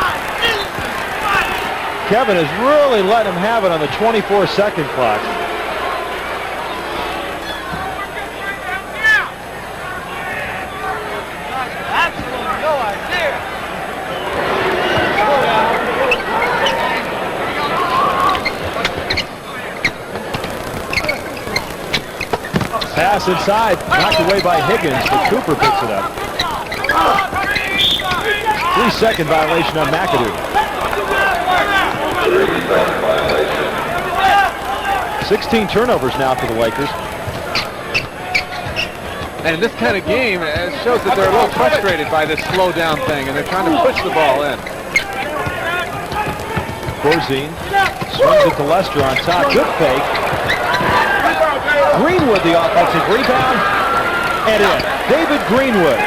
Kevin is really letting him have it on the 24-second clock. Pass inside, knocked away by Higgins, but Cooper picks it up. 3-second violation on McAdoo. 16 turnovers now for the Lakers. And in this kind of game, it shows that they're a little frustrated by this slow down thing, and they're trying to push the ball in. Corzine swings it to Lester on top. Good fake. Greenwood, the offensive rebound, and in. David Greenwood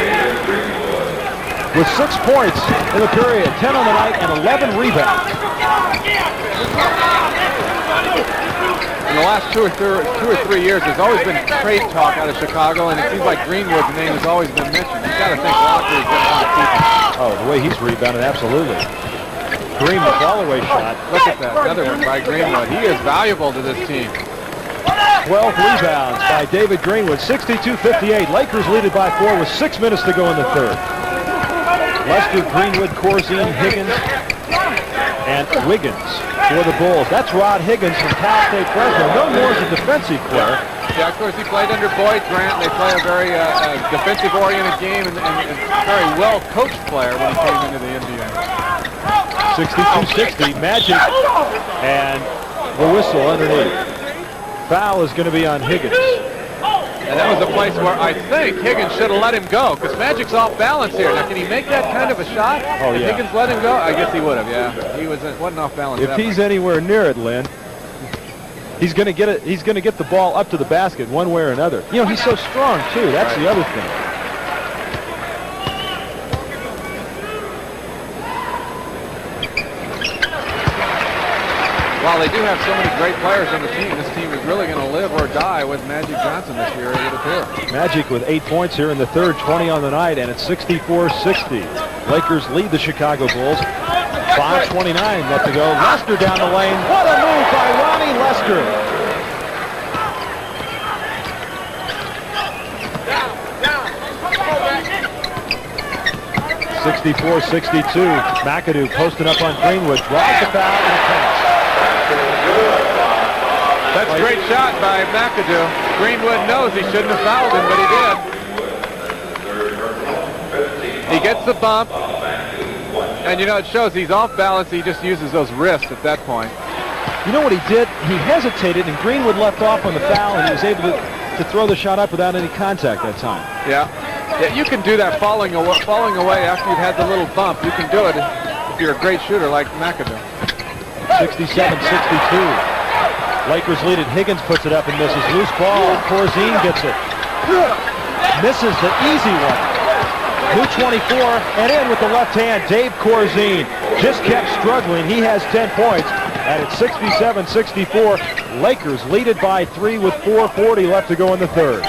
with 6 points in the period, 10 on the night, and 11 rebounds. In the last two or three years, there's always been trade talk out of Chicago, and it seems like Greenwood's name has always been mentioned. You've got to think Walker's going to want to keep him. Oh, the way he's rebounded, absolutely. Kareem, the fall-away shot. Look at that, another one by Greenwood. He is valuable to this team. 12 rebounds by David Greenwood, 62-58. Lakers lead it by 4 with 6 minutes to go in the third. Lester, Greenwood, Corzine, Higgins, and Wiggins for the Bulls. That's Rod Higgins from Cal State Fresno. No more as a defensive player. Yeah, of course, he played under Boyd Grant. They play a very defensive-oriented game and very well-coached player when he came into the NBA. 62-60, Magic, and the whistle underneath. Foul is going to be on Higgins. And that was a place where I think Higgins should have let him go, because Magic's off balance here. Now, can he make that kind of a shot? Oh, if yeah. Higgins let him go, I guess he would have. Yeah, he wasn't off balance. If he's anywhere near it, Lynn, he's going to get it. He's going to get the ball up to the basket one way or another. You know, he's so strong too. That's the other thing. While they do have so many great players on the team, this team is really going to live or die with Magic Johnson this year, it would appear. Magic with 8 points here in the third, 20 on the night, and it's 64-60. Lakers lead the Chicago Bulls. 5:29 left to go. Lester down the lane. What a move by Ronnie Lester. Down. 64-62. McAdoo posting up on Greenwood. Draws the foul and a pass. That's a great shot by McAdoo. Greenwood knows he shouldn't have fouled him, but he did. He gets the bump, and you know, it shows he's off balance. He just uses those wrists at that point. You know what he did? He hesitated, and Greenwood left off on the foul, and he was able to throw the shot up without any contact that time. Yeah, you can do that falling away after you've had the little bump. You can do it if you're a great shooter like McAdoo. 67-62. Lakers lead it. Higgins puts it up and misses. Loose ball. Corzine gets it. Misses the easy one. New 24 and in with the left hand. Dave Corzine just kept struggling. He has 10 points, and it's 67-64. Lakers lead it by 3 with 4:40 left to go in the third.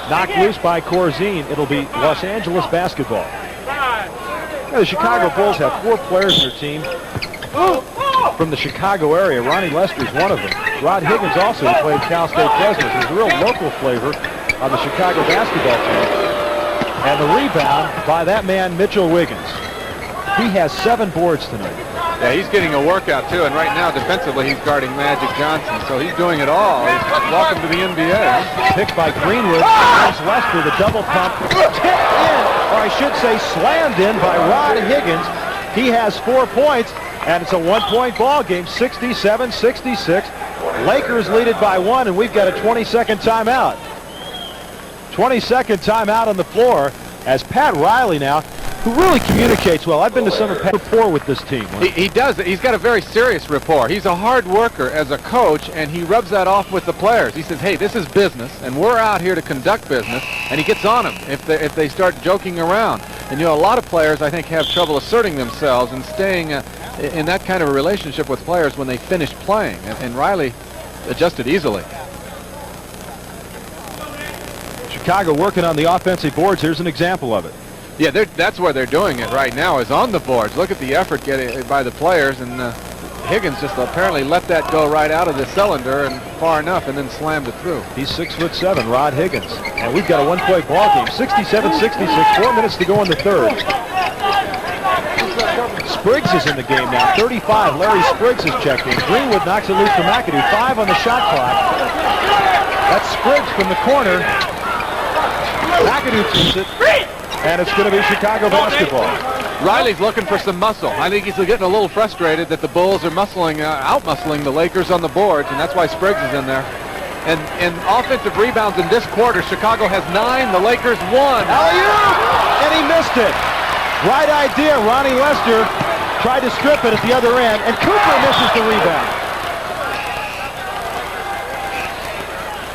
Knocked loose by Corzine. It'll be Los Angeles basketball. Now, the Chicago Bulls have 4 players in their team from the Chicago area. Ronnie Lester is one of them. Rod Higgins also played Cal State Fresno. There's a real local flavor on the Chicago basketball team. And the rebound by that man, Mitchell Wiggins. He has 7 boards tonight. Yeah, he's getting a workout too, and right now defensively he's guarding Magic Johnson, so he's doing it all. Welcome to the NBA. Picked by Greenwood. There's Lester, the double pump. Tipped in, or I should say slammed in by Rod Higgins. He has 4 points. And it's a 1-point ball game, 67-66. Lakers lead it by 1, and we've got a 20-second timeout. 20-second timeout on the floor as Pat Riley now, who really communicates well. I've been to some of Pat's rapport with this team. He does. He's got a very serious rapport. He's a hard worker as a coach, and he rubs that off with the players. He says, hey, this is business, and we're out here to conduct business, and he gets on them if they start joking around. And, you know, a lot of players, I think, have trouble asserting themselves and staying in that kind of a relationship with players when they finish playing, and Riley adjusted easily. Chicago working on the offensive boards. Here's an example of it. Yeah, that's where they're doing it right now, is on the boards. Look at the effort getting by the players, and Higgins just apparently let that go right out of the cylinder and far enough, and then slammed it through. He's 6'7", Rod Higgins, and we've got a 1-point ball game, 67-66. 4 minutes to go in the third. Spriggs is in the game now. 35. Larry Spriggs is checked in. Greenwood knocks it loose for McAdoo. 5 on the shot clock. That's Spriggs from the corner. McAdoo keeps it, and it's going to be Chicago basketball. Riley's looking for some muscle. I think he's getting a little frustrated that the Bulls are out-muscling the Lakers on the boards, and that's why Spriggs is in there. And in offensive rebounds in this quarter, Chicago has 9, the Lakers 1. Alley-oop! And he missed it. Right idea. Ronnie Lester tried to strip it at the other end, and Cooper misses the rebound.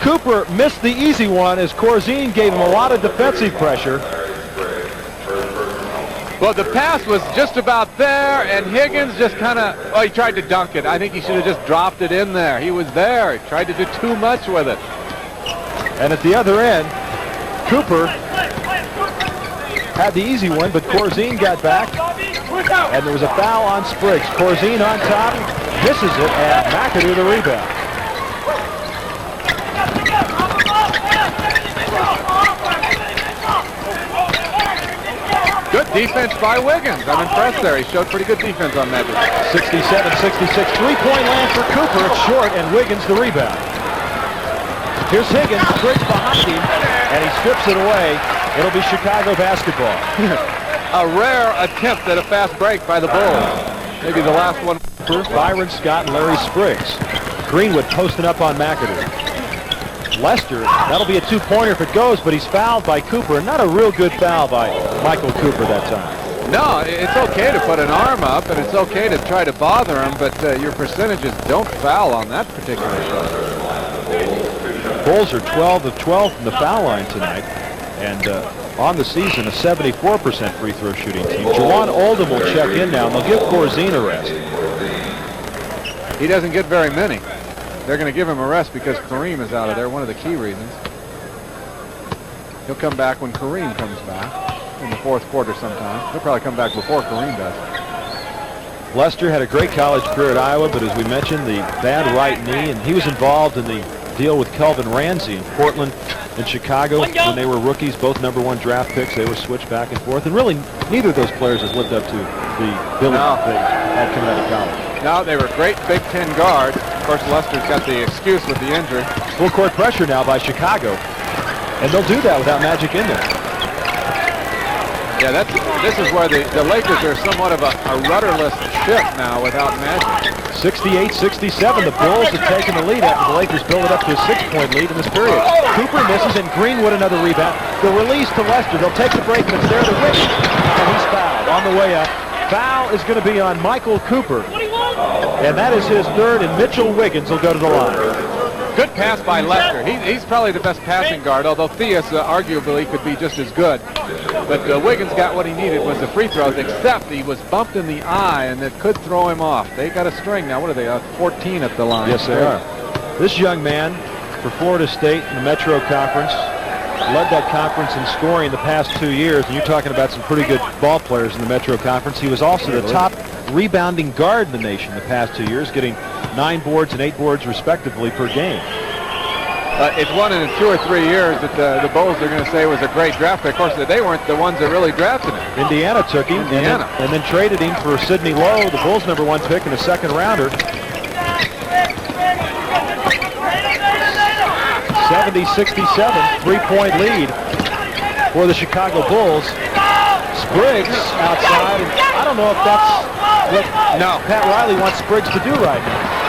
Cooper missed the easy one as Corzine gave him a lot of defensive pressure. Well, the pass was just about there, and Higgins just kind of, he tried to dunk it. I think he should have just dropped it in there. He was there. He tried to do too much with it. And at the other end, Cooper had the easy one, but Corzine got back, and there was a foul on Spriggs. Corzine on top, misses it, and McAdoo the rebound. Good defense by Wiggins. I'm impressed there. He showed pretty good defense on Magic. 67-66. Three-point land for Cooper. It's short, and Wiggins the rebound. Here's Higgins. Spriggs behind him, and he strips it away. It'll be Chicago basketball. A rare attempt at a fast break by the Bulls. Maybe the last one. Byron Scott and Larry Spriggs. Greenwood posting up on McAdoo. Lester, that'll be a two-pointer if it goes, but he's fouled by Cooper, and not a real good foul by Michael Cooper that time. No, it's okay to put an arm up, and it's okay to try to bother him, but your percentages don't foul on that particular shot. Bulls are 12 of 12 from the foul line tonight, and on the season, a 74% free throw shooting team. Jawan Oldham will check in now, and they'll give Corzine a rest. He doesn't get very many. They're going to give him a rest because Kareem is out of there, one of the key reasons. He'll come back when Kareem comes back in the fourth quarter sometime. He'll probably come back before Kareem does. Lester had a great college career at Iowa, but as we mentioned, the bad right knee, and he was involved in the deal with Kelvin Ramsey in Portland and Chicago when they were rookies, both #1 draft picks. They were switched back and forth, and really neither of those players has lived up to the billing they had coming out of college. No, they were great Big Ten guards. Of course, Lester's got the excuse with the injury. Full court pressure now by Chicago, and they'll do that without Magic in there. Yeah, this is where the Lakers are somewhat of a rudderless ship now without Magic. 68-67. The Bulls have taken the lead after the Lakers build it up to a 6-point lead in this period. Cooper misses, and Greenwood another rebound. The release to Lester. They'll take the break, and it's there to Wiggins, and he's fouled on the way up. Foul is going to be on Michael Cooper, and that is his third, and Mitchell Wiggins will go to the line. Good pass by Lester. He's probably the best passing guard, although Theus arguably could be just as good. But Wiggins got what he needed was the free throws, except he was bumped in the eye, and it could throw him off. They got a string now. What are they, 14 at the line? Yes, they are. This young man for Florida State in the Metro Conference led that conference in scoring the past 2 years, and you're talking about some pretty good ball players in the Metro Conference. He was also the top rebounding guard in the nation the past 2 years, getting 9 boards and 8 boards respectively per game. It's one in 2 or 3 years that the Bulls are going to say was a great draft pick. Of course, they weren't the ones that really drafted him. Indiana took him and then traded him for Sidney Lowe, the Bulls' #1 pick, and a second rounder. 70-67, 3-point lead for the Chicago Bulls. Spriggs outside, and I don't know if that's what Pat Riley wants Spriggs to do right now.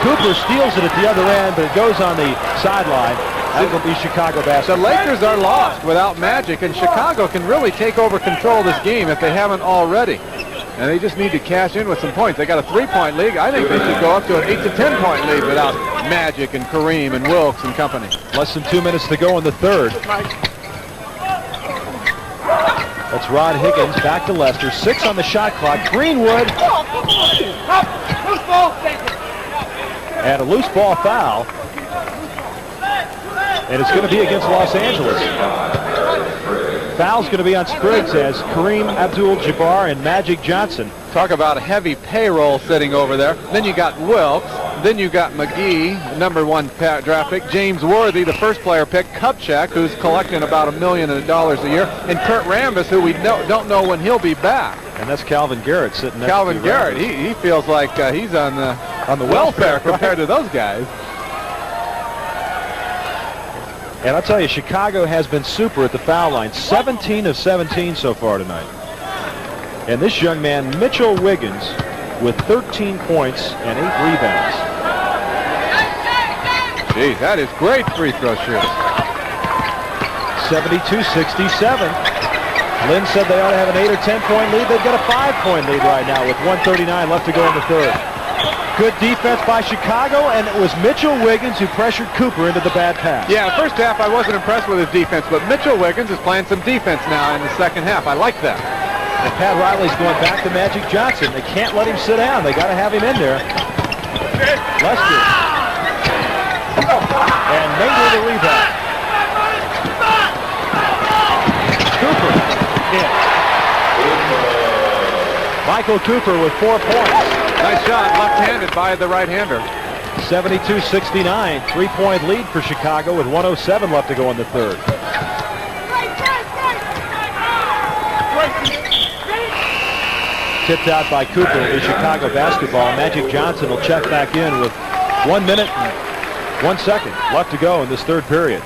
Cooper steals it at the other end, but it goes on the sideline. That will be Chicago basketball. The Lakers are lost without Magic, and Chicago can really take over control of this game if they haven't already. And they just need to cash in with some points. They got a 3-point lead. I think they should go up to an 8 to 10-point lead without Magic and Kareem and Wilkes and company. Less than 2 minutes to go in the third. That's Rod Higgins back to Lester. 6 on the shot clock. Greenwood. And a loose ball foul. And it's going to be against Los Angeles. Foul's going to be on Spriggs as Kareem Abdul-Jabbar and Magic Johnson. Talk about a heavy payroll sitting over there. Then you got Wilkes. Then you got McGee, #1 draft pick. James Worthy, the first player pick. Kupchak, who's collecting about $1 million a year. And Kurt Rambis, who we don't know when he'll be back. And that's Calvin Garrett sitting next Calvin to Garrett, Ronnie. he feels like he's on the welfare compared to those guys. And I'll tell you, Chicago has been super at the foul line. 17 of 17 so far tonight. And this young man, Mitchell Wiggins, with 13 points and 8 rebounds. Geez, that is great free throw shooting. 72-67. Lynn said they ought to have an 8 or 10 point lead. They've got a 5-point lead right now with 1:39 left to go in the third. Good defense by Chicago, and it was Mitchell Wiggins who pressured Cooper into the bad pass. Yeah, first half I wasn't impressed with his defense, but Mitchell Wiggins is playing some defense now in the second half. I like that. And Pat Riley's going back to Magic Johnson. They can't let him sit down. They got to have him in there. Lester. And Nader the rebound. Cooper in. Michael Cooper with 4 points. Nice shot, left-handed by the right-hander. 72-69, 3-point lead for Chicago with 1:07 left to go in the third. Tipped out by Cooper is Chicago basketball. Magic Johnson will check back in with 1 minute and 1 second left to go in this third period.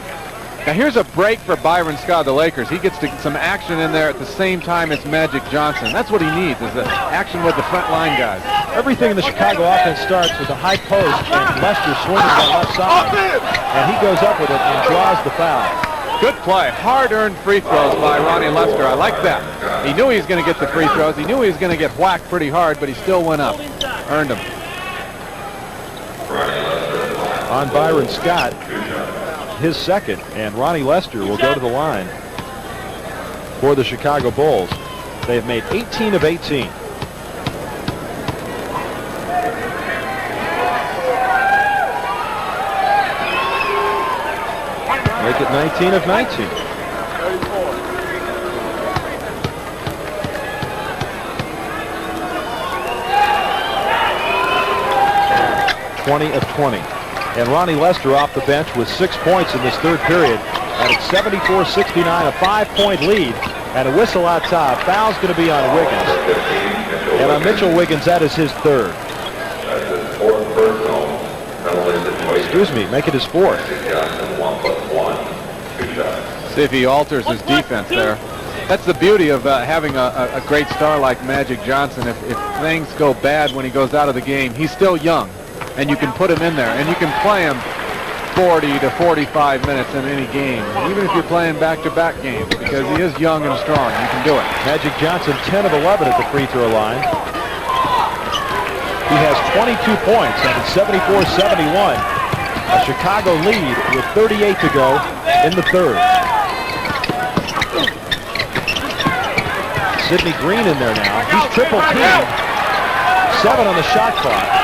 Now here's a break for Byron Scott, the Lakers. He gets some action in there at the same time as Magic Johnson. That's what he needs, is the action with the front line guys. Everything in the Chicago offense starts with a high post and Lester swinging to the left side. And he goes up with it and draws the foul. Good play. Hard-earned free throws by Ronnie Lester. I like that. He knew he was going to get the free throws. He knew he was going to get whacked pretty hard, but he still went up. Earned them. On Byron Scott, his second, and Ronnie Lester will go to the line for the Chicago Bulls. They've made 18 of 18. Make it 19 of 19. 20 of 20. And Ronnie Lester off the bench with 6 points in this third period. And it's 74-69, a 5-point lead. And a whistle out top. Foul's going to be on Wiggins. And on Mitchell Wiggins, that is his third. That's his fourth personal penalty situation. Excuse me, make it his fourth. Johnson, 1+1, 2 shots. See if he alters his defense there. That's the beauty of having a great star like Magic Johnson. If things go bad when he goes out of the game, he's still young. And you can put him in there, and you can play him 40 to 45 minutes in any game, even if you're playing back-to-back games, because he is young and strong. You can do it. Magic Johnson, 10 of 11 at the free throw line. He has 22 points, and it's 74-71. A Chicago lead with 38 to go in the third. Sidney Green in there now. He's triple teamed. 7 on the shot clock.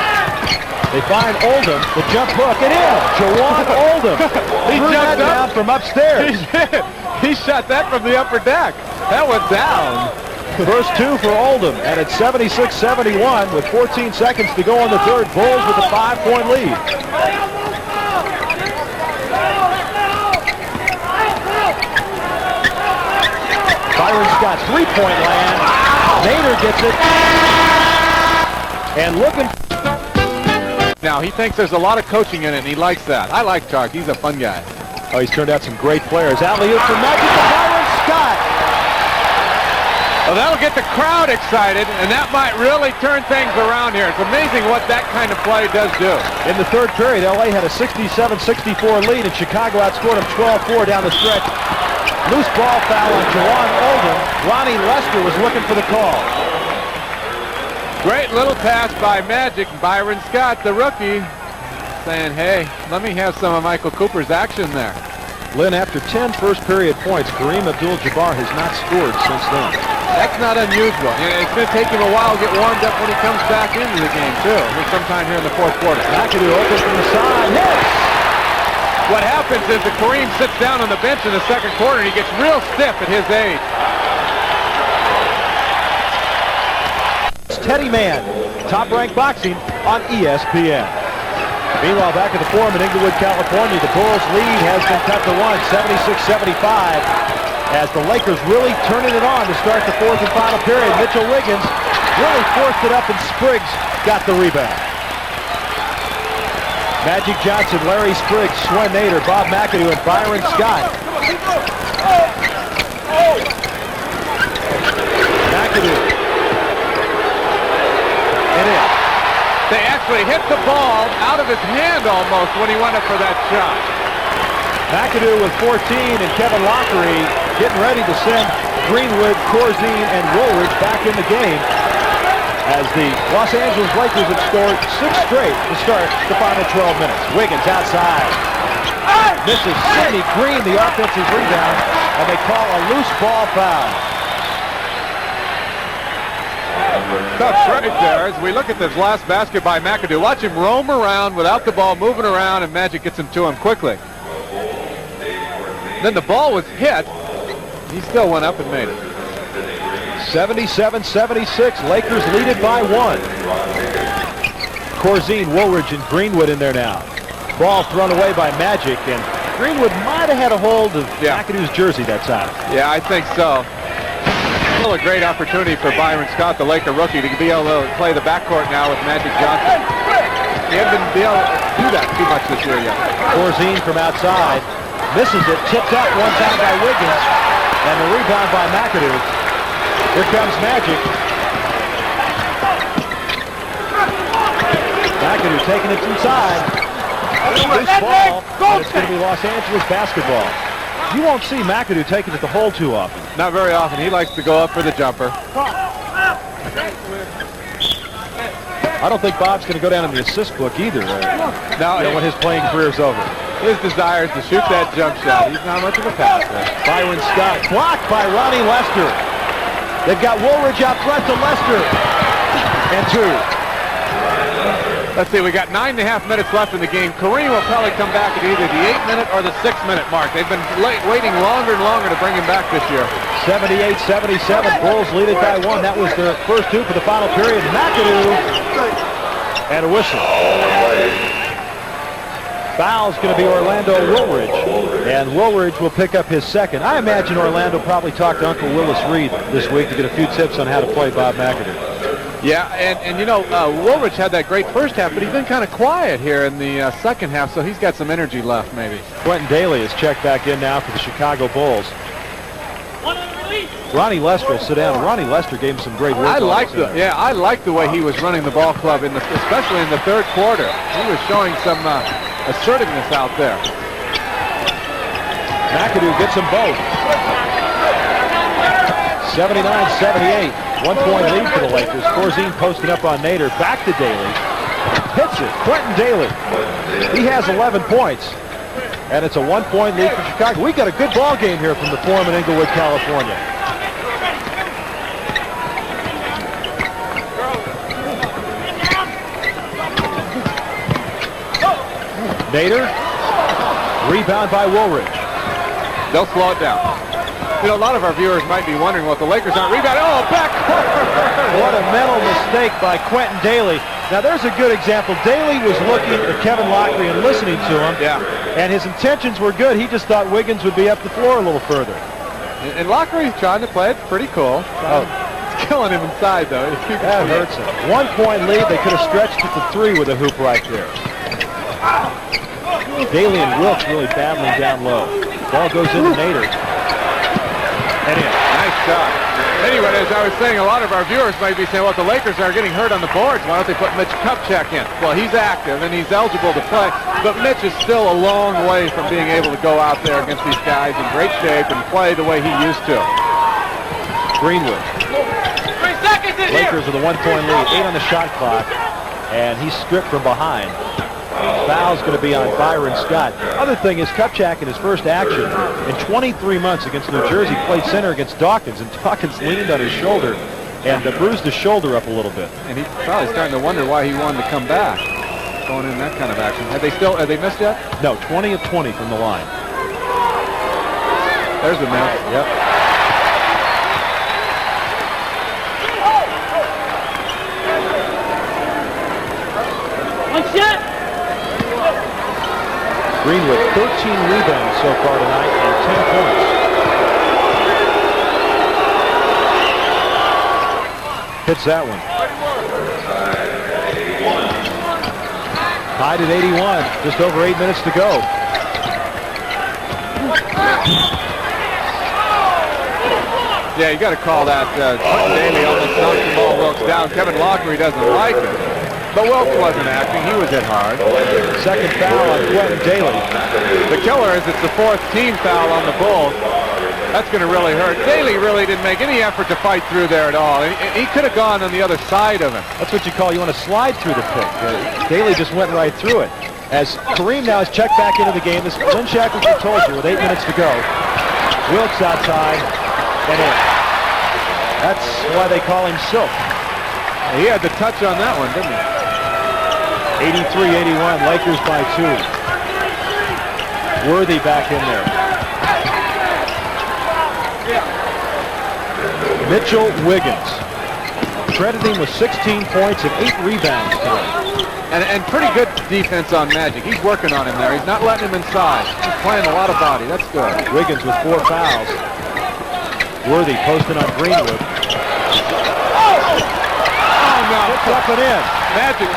They find Oldham, the jump hook, and in! Jawan Oldham He threw that jumped down up from upstairs. He shot that from the upper deck. That went down. First 2 for Oldham, and it's 76-71 with 14 seconds to go in the third. Bulls with a 5-point lead. Byron Scott, 3-point land. Nader gets it. And looking. Now, he thinks there's a lot of coaching in it, and he likes that. I like Tark. He's a fun guy. Oh, he's turned out some great players. Alley-oop for Magic to Byron Scott. Well, that'll get the crowd excited, and that might really turn things around here. It's amazing what that kind of play does do. In the third period, L.A. had a 67-64 lead, and Chicago outscored them 12-4 down the stretch. Loose ball foul on Jawan Oldham. Ronnie Lester was looking for the call. Great little pass by Magic. Byron Scott, the rookie, saying, hey, let me have some of Michael Cooper's action there. Lynn, after 10 first period points, Kareem Abdul-Jabbar has not scored since then. That's not unusual. It's going to take him a while to get warmed up when he comes back into the game, too. Sometime here in the fourth quarter. McAdoo opens from the side. Hits! What happens is that Kareem sits down on the bench in the second quarter, and he gets real stiff at his age. Teddy Mann, top-ranked boxing on ESPN. Meanwhile, back at the Forum in Inglewood, California, the Bulls' lead has been cut to 1, 76-75. as the Lakers really turning it on to start the fourth and final period. Mitchell Wiggins really forced it up, and Spriggs got the rebound. Magic Johnson, Larry Spriggs, Swen Nader, Bob McAdoo, and Byron Scott. McAdoo. And in. They actually hit the ball out of his hand almost when he went up for that shot. McAdoo with 14, and Kevin Lockery getting ready to send Greenwood, Corzine, and Woolridge back in the game as the Los Angeles Lakers have scored 6 straight to start the final 12 minutes. Wiggins outside. Misses Sidney Green, the offensive rebound, and they call a loose ball foul. That's right there. As we look at this last basket by McAdoo, watch him roam around without the ball moving around, and Magic gets him to him quickly. Then the ball was hit. He still went up and made it. 77-76. Lakers lead it by 1. Corzine, Woolridge, and Greenwood in there now. Ball thrown away by Magic, and Greenwood might have had a hold of McAdoo's jersey that time. Yeah, I think so. Still a great opportunity for Byron Scott, the Laker rookie, to be able to play the backcourt now with Magic Johnson. He hasn't been able to do that too much this year yet. Corzine from outside. Misses it, tipped up one time by Wiggins, and the rebound by McAdoo. Here comes Magic. McAdoo taking it inside. Loose ball, and it's going to be Los Angeles basketball. You won't see McAdoo taking it to the hole too often. Not very often. He likes to go up for the jumper. I don't think Bob's going to go down in the assist book either. Now, when his playing career's over. His desire is to shoot that jump shot. He's not much of a passer. Byron Scott blocked by Ronnie Lester. They've got Woolridge out front to Lester. And 2. Let's see, we got 9.5 minutes left in the game. Kareem will probably come back at either the 8-minute or the 6-minute mark. They've been waiting longer and longer to bring him back this year. 78-77. Bulls lead it by 1. That was their first 2 for the final period. McAdoo. And a whistle. Foul's going to be Orlando Woolridge, and Woolridge will pick up his second. I imagine Orlando probably talked to Uncle Willis Reed this week to get a few tips on how to play Bob McAdoo. Yeah, and you know, Woolridge had that great first half, but he's been kind of quiet here in the second half, so he's got some energy left, maybe. Quintin Dailey is checked back in now for the Chicago Bulls. Ronnie Lester will sit down. Ronnie Lester gave him some great work. I like the way he was running the ball club, especially in the third quarter. He was showing some assertiveness out there. McAdoo gets them both. 79-78. 1-point lead for the Lakers. Corzine posted up on Nader. Back to Dailey. Hits it. Quintin Dailey. He has 11 points. And it's a 1-point lead for Chicago. We got a good ball game here from the Forum in Inglewood, California. Nader. Rebound by Woolridge. They'll slow it down. You know, a lot of our viewers might be wondering, well, the Lakers aren't rebounding. Oh, backcourt! What a mental mistake by Quintin Dailey. Now, there's a good example. Dailey was looking at Kevin Lockery and listening to him. Yeah. And his intentions were good. He just thought Wiggins would be up the floor a little further. And Lockery's trying to play it pretty cool. Oh. It's killing him inside, though. That hurts him. 1-point lead. They could have stretched it to 3 with a hoop right there. Dailey and Wilkes really battling down low. Ball goes into Nader. And in. Nice shot. Anyway, as I was saying, a lot of our viewers might be saying, well, the Lakers are getting hurt on the boards. Why don't they put Mitch Kupchak in? Well, he's active and he's eligible to play, but Mitch is still a long way from being able to go out there against these guys in great shape and play the way he used to. Greenwood. 3 seconds in here. Lakers with a 1-point lead. 8 on the shot clock. And he's stripped from behind. Foul's going to be on Byron Scott. Other thing is Kupchak in his first action in 23 months against New Jersey played center against Dawkins, and Dawkins leaned on his shoulder and bruised his shoulder up a little bit. And he's probably starting to wonder why he wanted to come back, going in that kind of action. Have they missed yet? No, 20 of 20 from the line. There's a miss. Yep. One shot. Greenwood, 13 rebounds so far tonight and 10 points. hits that one. Tied at 81. Just over 8 minutes to go. Yeah, you got to call that. Quintin Dailey almost knocked Jamaal Wilkes down. Kevin Lockery doesn't like it. But Wilkes wasn't acting. He was hit hard. Second foul on Quintin Dailey. The killer is it's the 4th team foul on the Bulls. That's going to really hurt. Dailey really didn't make any effort to fight through there at all. He could have gone on the other side of him. That's what you call, you want to slide through the pick. Dailey just went right through it. As Kareem now is checked back into the game. This Lynn Shackleton told you with 8 minutes to go. Wilkes outside and in. That's why they call him Silk. He had the touch on that one, didn't he? 83-81, Lakers by 2. Worthy back in there. Mitchell Wiggins. Credited him with 16 points and 8 rebounds tonight. And pretty good defense on Magic. He's working on him there. He's not letting him inside. He's playing a lot of body. That's good. Wiggins with 4 fouls. Worthy posting on Greenwood. Oh no. Puts up and in. Magic.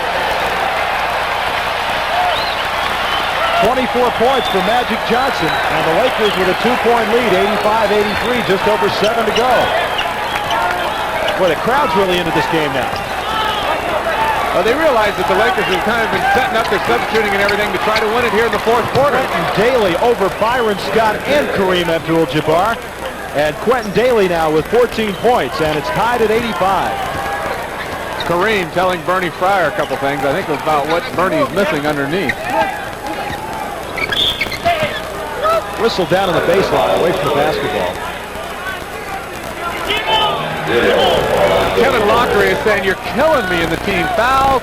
24 points for Magic Johnson. And the Lakers with a 2-point lead, 85-83, just over 7 to go. Boy, the crowd's really into this game now. Well, they realize that the Lakers have kind of been setting up their substituting and everything to try to win it here in the 4th quarter. Quintin Dailey over Byron Scott and Kareem Abdul-Jabbar. And Quintin Dailey now with 14 points, and it's tied at 85. Kareem telling Bernie Fryer a couple things, I think, about what Bernie's missing underneath. Whistle down on the baseline, away from the basketball. Kevin Lockery is saying, you're killing me in the team foul.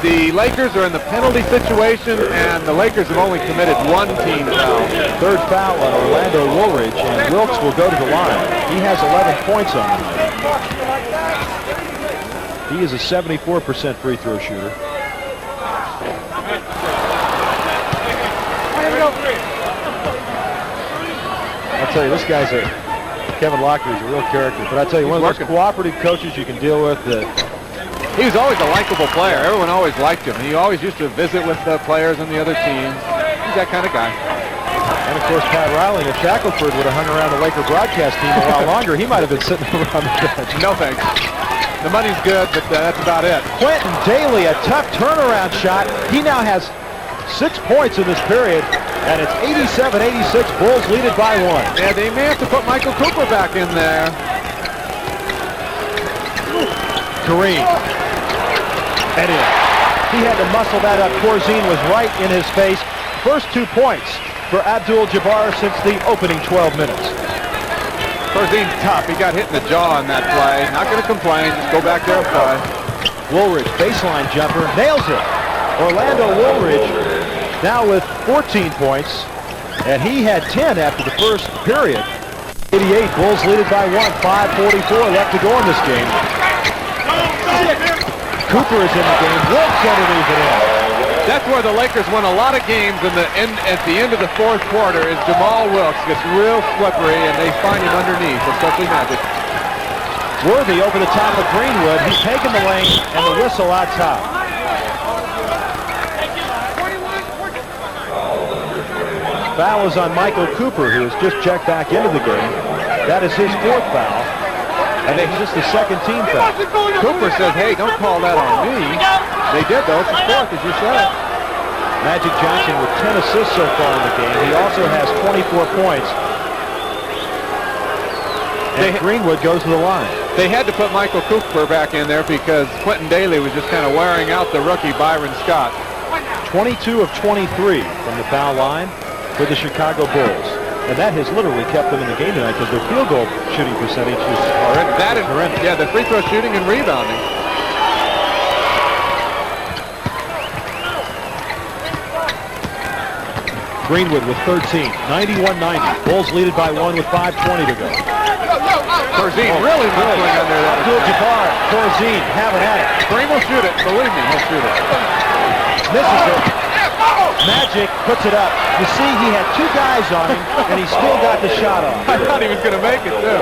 The Lakers are in the penalty situation, and the Lakers have only committed 1 team foul. Third foul on Orlando Woolridge, and Wilkes will go to the line. He has 11 points on him. He is a 74% free throw shooter. I'll tell you, this guy's Kevin Lockery is a real character. But I'll tell you, one of those cooperative coaches you can deal with. He was always a likable player. Everyone always liked him. He always used to visit with the players on the other teams. He's that kind of guy. And, of course, Pat Riley, if Shackelford would have hung around the Laker broadcast team a while longer, he might have been sitting around the bench. No thanks. The money's good, but that's about it. Quintin Dailey, a tough turnaround shot. He now has 6 points in this period, and it's 87-86. Bulls lead it by 1. Yeah, they may have to put Michael Cooper back in there. Kareem. And in. He had to muscle that up. Corzine was right in his face. First 2 points for Abdul-Jabbar since the opening 12 minutes. Corzine's tough. He got hit in the jaw on that play. Not going to complain. Just go back there and play. Woolridge, baseline jumper, nails it. Orlando Woolridge now with 14 points, and he had 10 after the first period. 88, Bulls lead it by 1, 5:44 left to go in this game. Cooper is in the game. Wilkes underneath it in. That's where the Lakers won a lot of games at the end of the 4th quarter is Jamaal Wilkes gets real slippery and they find him underneath, especially Magic. Worthy over the top of Greenwood. He's taken the lane and the whistle out top. Foul is on Michael Cooper, who has just checked back into the game. That is his 4th foul. And it's just the 2nd team foul. Cooper says, hey, don't call that on me. They did, though. It's the 4th, as you said. Magic Johnson with 10 assists so far in the game. He also has 24 points. And Greenwood goes to the line. They had to put Michael Cooper back in there because Quintin Dailey was just kind of wearing out the rookie Byron Scott. 22 of 23 from the foul line for the Chicago Bulls. And that has literally kept them in the game tonight because their field goal shooting percentage is horrendous. That is horrendous. Yeah, the free throw shooting and rebounding. Greenwood with 13, 91-90. Bulls lead it by 1 with 5:20 to go. Corzine really muscling under that. Abdul-Jabbar, Corzine having at it. Kareem will shoot it. Believe me, he'll shoot it. Misses it. Magic puts it up. You see, he had 2 guys on him, and he still got the shot off. I thought he was going to make it, too.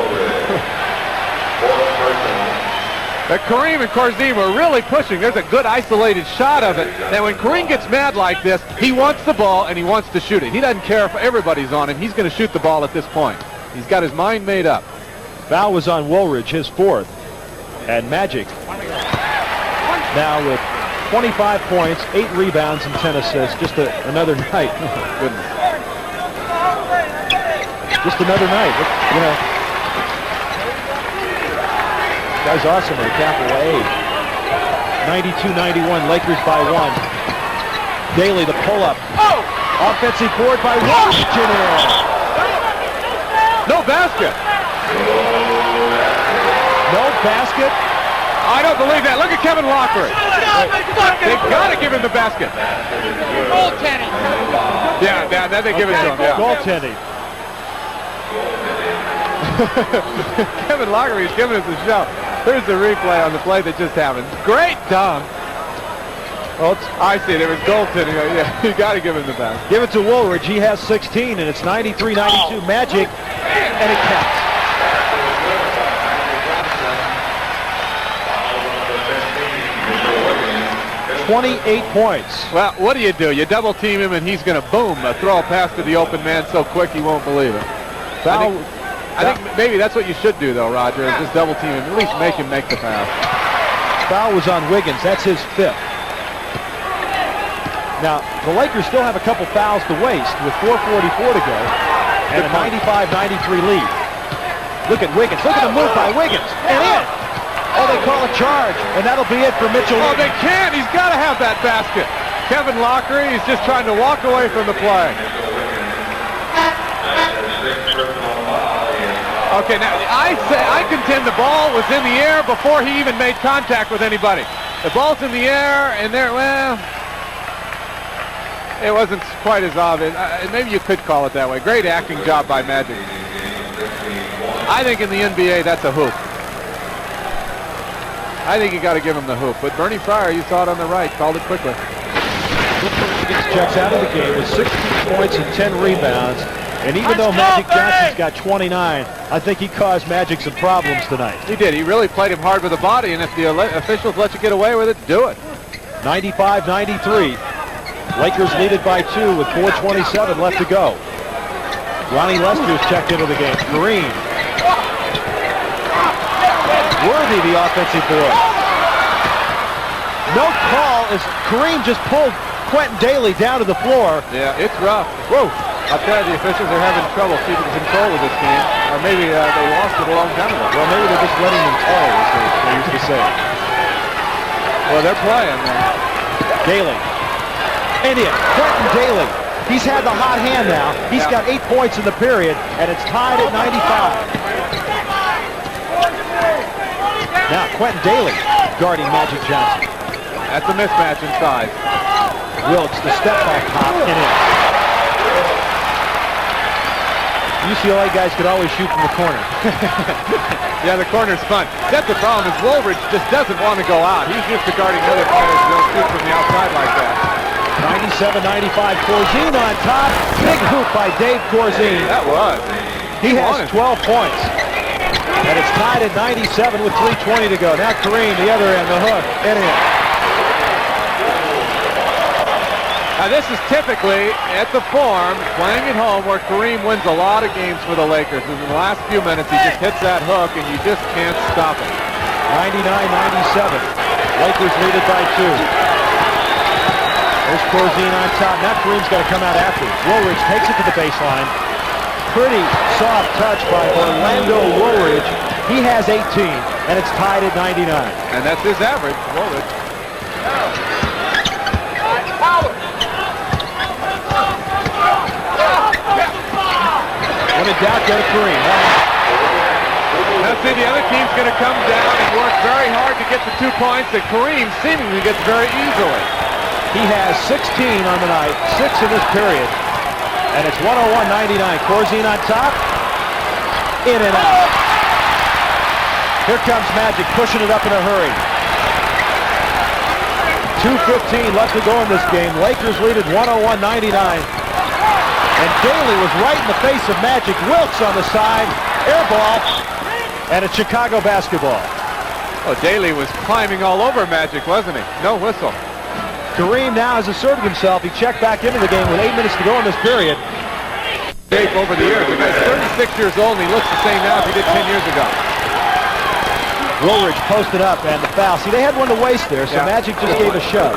But Kareem and Corzine were really pushing. There's a good isolated shot of it. And when Kareem gets mad like this, he wants the ball and he wants to shoot it. He doesn't care if everybody's on him. He's going to shoot the ball at this point. He's got his mind made up. Foul was on Woolridge, his 4th. And Magic now with 25 points, 8 rebounds, and 10 assists. Just another night. Oh, goodness. Just another night. You know, guy's awesome at capital A. 92-91, Lakers by 1. Dailey, the pull-up. Oh! Offensive board by Washington. No basket. No basket. I don't believe that. Look at Kevin Lockridge. They've got to give him the basket. Goaltending. Yeah, then they give it to him. Yeah. Goaltending. Kevin Lockridge is giving us a show. Here's the replay on the play that just happened. Great dunk. Oh, I see it. It was goaltending. Yeah, you got to give him the basket. give it to Woolridge. He has 16, and it's 93-92 Magic, and it counts. 28 points. Well, what do? You double team him, and he's going to boom, throw a pass to the open man so quick he won't believe it. I think maybe that's what you should do, though, Roger, is just double team him. At least make him make the pass. Foul was on Wiggins. That's his 5th. Now, the Lakers still have a couple fouls to waste with 4:44 to go and a 95-93 lead. Look at Wiggins. Look at the move by Wiggins. And in. Oh, they call a charge, and that'll be it for Mitchell. Oh, they can't. He's got to have that basket. Kevin Lockridge, he's just trying to walk away from the play. Okay, now I contend the ball was in the air before he even made contact with anybody. The ball's in the air, and there, well, it wasn't quite as obvious. Maybe you could call it that way. Great acting job by Magic. I think in the NBA, that's a hoop. I think you got to give him the hoop. But Bernie Fryer, you saw it on the right, called it quickly. Wiggins checks out of the game with 16 points and 10 rebounds. And even though Magic Johnson's got 29, I think he caused Magic some problems tonight. He did. He really played him hard with the body, and if the officials let you get away with it, do it. 95-93. Lakers lead it by 2 with 4:27 left to go. Ronnie Lester's checked into the game. Kareem. Worthy the offensive board. No call as Kareem just pulled Quintin Dailey down to the floor. Yeah, it's rough. Whoa. I'll tell you, the officials are having trouble keeping control of this game. Or maybe they lost it a long time ago. Well, maybe they're just letting them play, as they used to say. Well, they're playing, man. Dailey. Indian. Quintin Dailey. He's had the hot hand now. He's got 8 points in the period, and it's tied at 95. Now, Quintin Dailey guarding Magic Johnson. That's a mismatch in size. Wilkes, the step back hop, and in. UCLA guys could always shoot from the corner. Yeah, the corner's fun. That's the problem, is Woolridge just doesn't want to go out. He's used to guarding other players who don't shoot from the outside like that. 97-95, Corzine on top. Big hoop by Dave Corzine. That was. He has 12 points. And it's tied at 97 with 3:20 to go. Now Kareem, the other end, the hook, and in. Now this is typically at the Forum, playing at home, where Kareem wins a lot of games for the Lakers. In the last few minutes, he just hits that hook, and you just can't stop it. 99-97. Lakers lead it by 2. There's Corzine on top. Now Kareem's got to come out after. Woolridge takes it to the baseline. Pretty soft touch by Orlando Woolridge. He has 18, and it's tied at 99. And that's his average, Woolridge. When in doubt, go to Kareem. Now see, the other team's going to come down and work very hard to get the 2 points that Kareem seemingly gets very easily. He has 16 on the night, 6 in this period. And it's 101-99. Corzine on top. In and out. Here comes Magic pushing it up in a hurry. 2:15 left to go in this game. Lakers lead at 101-99. And Dailey was right in the face of Magic. Wilkes on the side. Air ball. And it's Chicago basketball. Oh, Dailey was climbing all over Magic, wasn't he? No whistle. Kareem now has asserted himself. He checked back into the game with 8 minutes to go in this period. Shape over the years. The guy's 36 years old, and he looks the same now as he did 10 years ago. Woolridge posted up, and the foul. See, they had one to waste there, so Magic just gave a shove.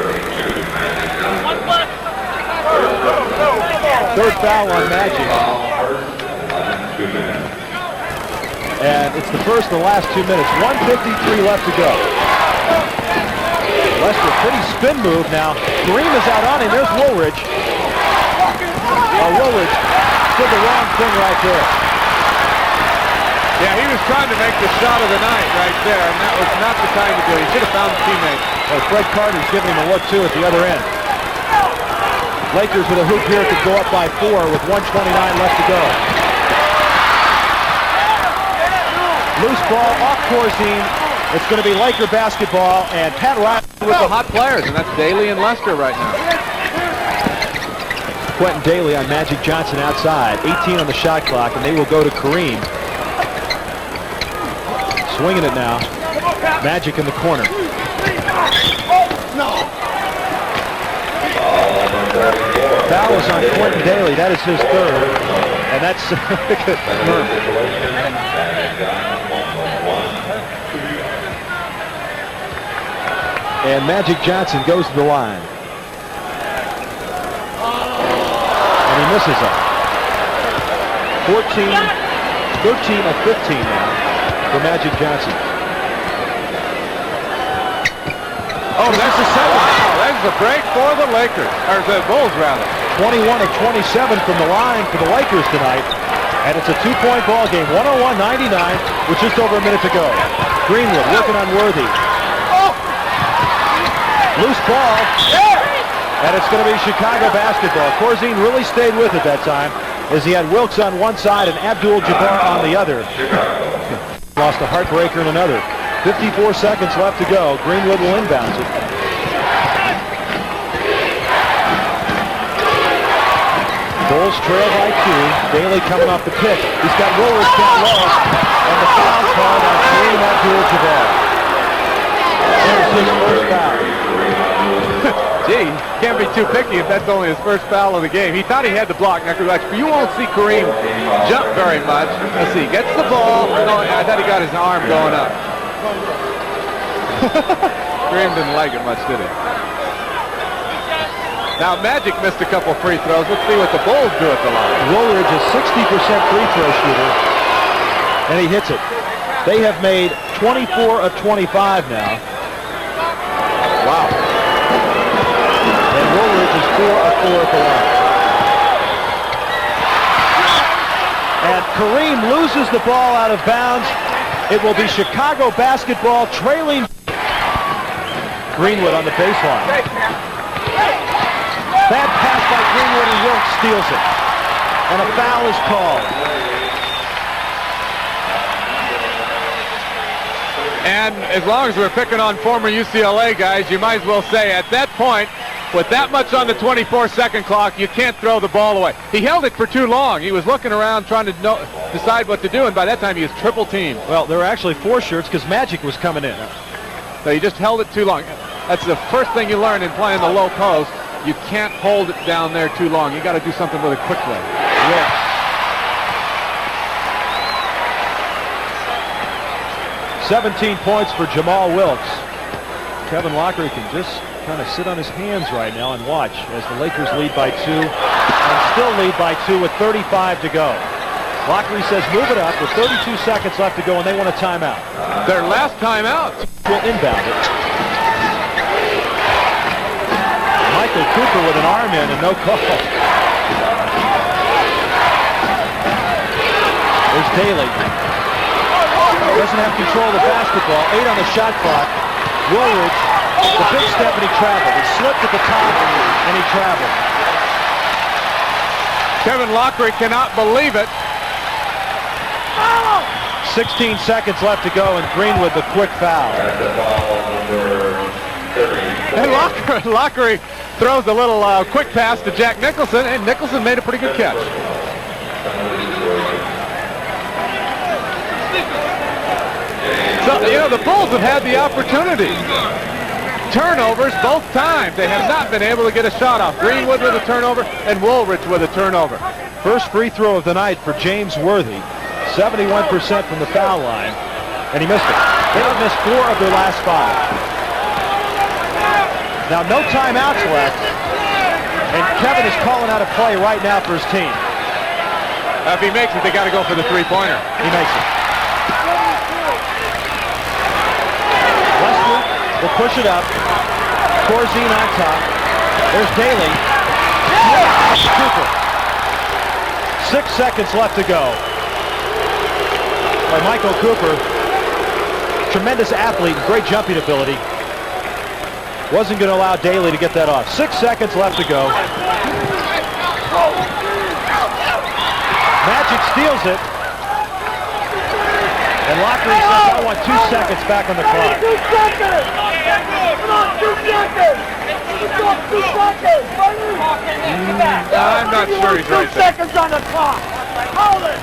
Third foul on Magic. And it's the first of the last 2 minutes. 1:53 left to go. Lester, pretty spin move now. Kareem is out on him. There's Woolridge. Woolridge did the wrong thing right there. Yeah, he was trying to make the shot of the night right there, and that was not the time to do it. He should have found a teammate. Well, Fred Carter's giving him a look, too, at the other end. Lakers with a hoop here could go up by 4 with 1:29 left to go. Loose ball off Corzine. It's going to be Laker basketball, and Pat Riley With the hot players, and that's Dailey and Lester right now. Quintin Dailey on Magic Johnson outside. 18 on the shot clock, and they will go to Kareem. Swinging it now. Magic in the corner. Foul is on Quintin Dailey. That is his third. And that's and Magic Johnson goes to the line. And he misses it. 13 of 15 now for Magic Johnson. Oh, that's the second. Wow, that's a break for the Lakers, or the Bulls rather. 21 of 27 from the line for the Lakers tonight. And it's a 2-point ball game. 101-99 with just over a minute to go. Greenwood working on Worthy. Loose ball. And it's going to be Chicago basketball. Corzine really stayed with it that time as he had Wilkes on one side and Abdul-Jabbar on the other. Lost a heartbreaker in another. 54 seconds left to go. Greenwood will inbound it. Bulls trail by 2. Dailey coming off the pick. He's got Woolridge down low. And the foul called on Kareem Abdul-Jabbar. There's his first foul. Gee, can't be too picky if that's only his first foul of the game. He thought he had the block. Now, you won't see Kareem jump very much. Let's see, gets the ball. Oh, I thought he got his arm going up. Kareem didn't like it much, did he? Now, Magic missed a couple free throws. Let's see what the Bulls do at the line. Woolridge is 60% free throw shooter, and he hits it. They have made 24 of 25 now. Wow. And Woolridge is 4 of 4 at the line. And Kareem loses the ball out of bounds. It will be Chicago basketball trailing. Greenwood on the baseline. Bad pass by Greenwood, and Wilkes steals it. And a foul is called. And as long as we're picking on former UCLA guys, you might as well say at that point, with that much on the 24-second clock, you can't throw the ball away. He held it for too long. He was looking around trying to decide what to do, and by that time he was triple teamed. Well, there were actually 4 shirts because Magic was coming in. So he just held it too long. That's the first thing you learn in playing the low post. You can't hold it down there too long. You got to do something really quickly. Yes. "17 points for Jamaal Wilkes." Kevin Lockery can just kind of sit on his hands right now and watch as the Lakers lead by 2 and still lead by 2 with 35 to go. Lockery says move it up with 32 seconds left to go, and they want a timeout. Their last timeout. Will inbound it. Michael Cooper with an arm in and no call. There's Dailey. Doesn't have control of the basketball. 8 on the shot clock. Woolridge, the big step, and he traveled. He slipped at the top and he traveled. Kevin Lockery cannot believe it. 16 seconds left to go, and Greenwood the quick foul. And Lockery throws a little quick pass to Jack Nicholson, and Nicholson made a pretty good catch. So You know, the Bulls have had the opportunity. Turnovers both times. They have not been able to get a shot off. Greenwood with a turnover and Woolridge with a turnover. First free throw of the night for James Worthy. 71% from the foul line. And he missed it. They have missed 4 of their last 5. Now no timeouts left. And Kevin is calling out a play right now for his team. If he makes it, they got to go for the three-pointer. He makes it. Lester will push it up. Corzine on top. There's Dailey. Cooper. 6 seconds left to go. By Michael Cooper. Tremendous athlete, great jumping ability. Wasn't going to allow Dailey to get that off. 6 seconds left to go. Magic steals it. And Lockery says, I want 2 seconds back on the clock. 2 seconds! Come on, 2 seconds! 2 seconds! I'm not sure he's right 2 seconds on the clock! Hold it!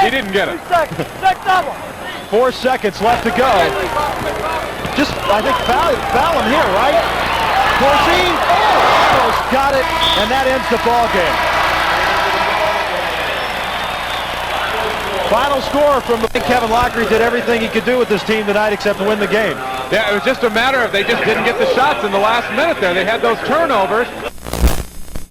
He didn't get it. 2 seconds! Next double! 4 seconds left to go. Just, I think, foul him here, right? Corzine almost got it, and that ends the ball game. Final score from Kevin Lockery did everything he could do with this team tonight except to win the game. Yeah, it was just a matter of they just didn't get the shots in the last minute there. They had those turnovers.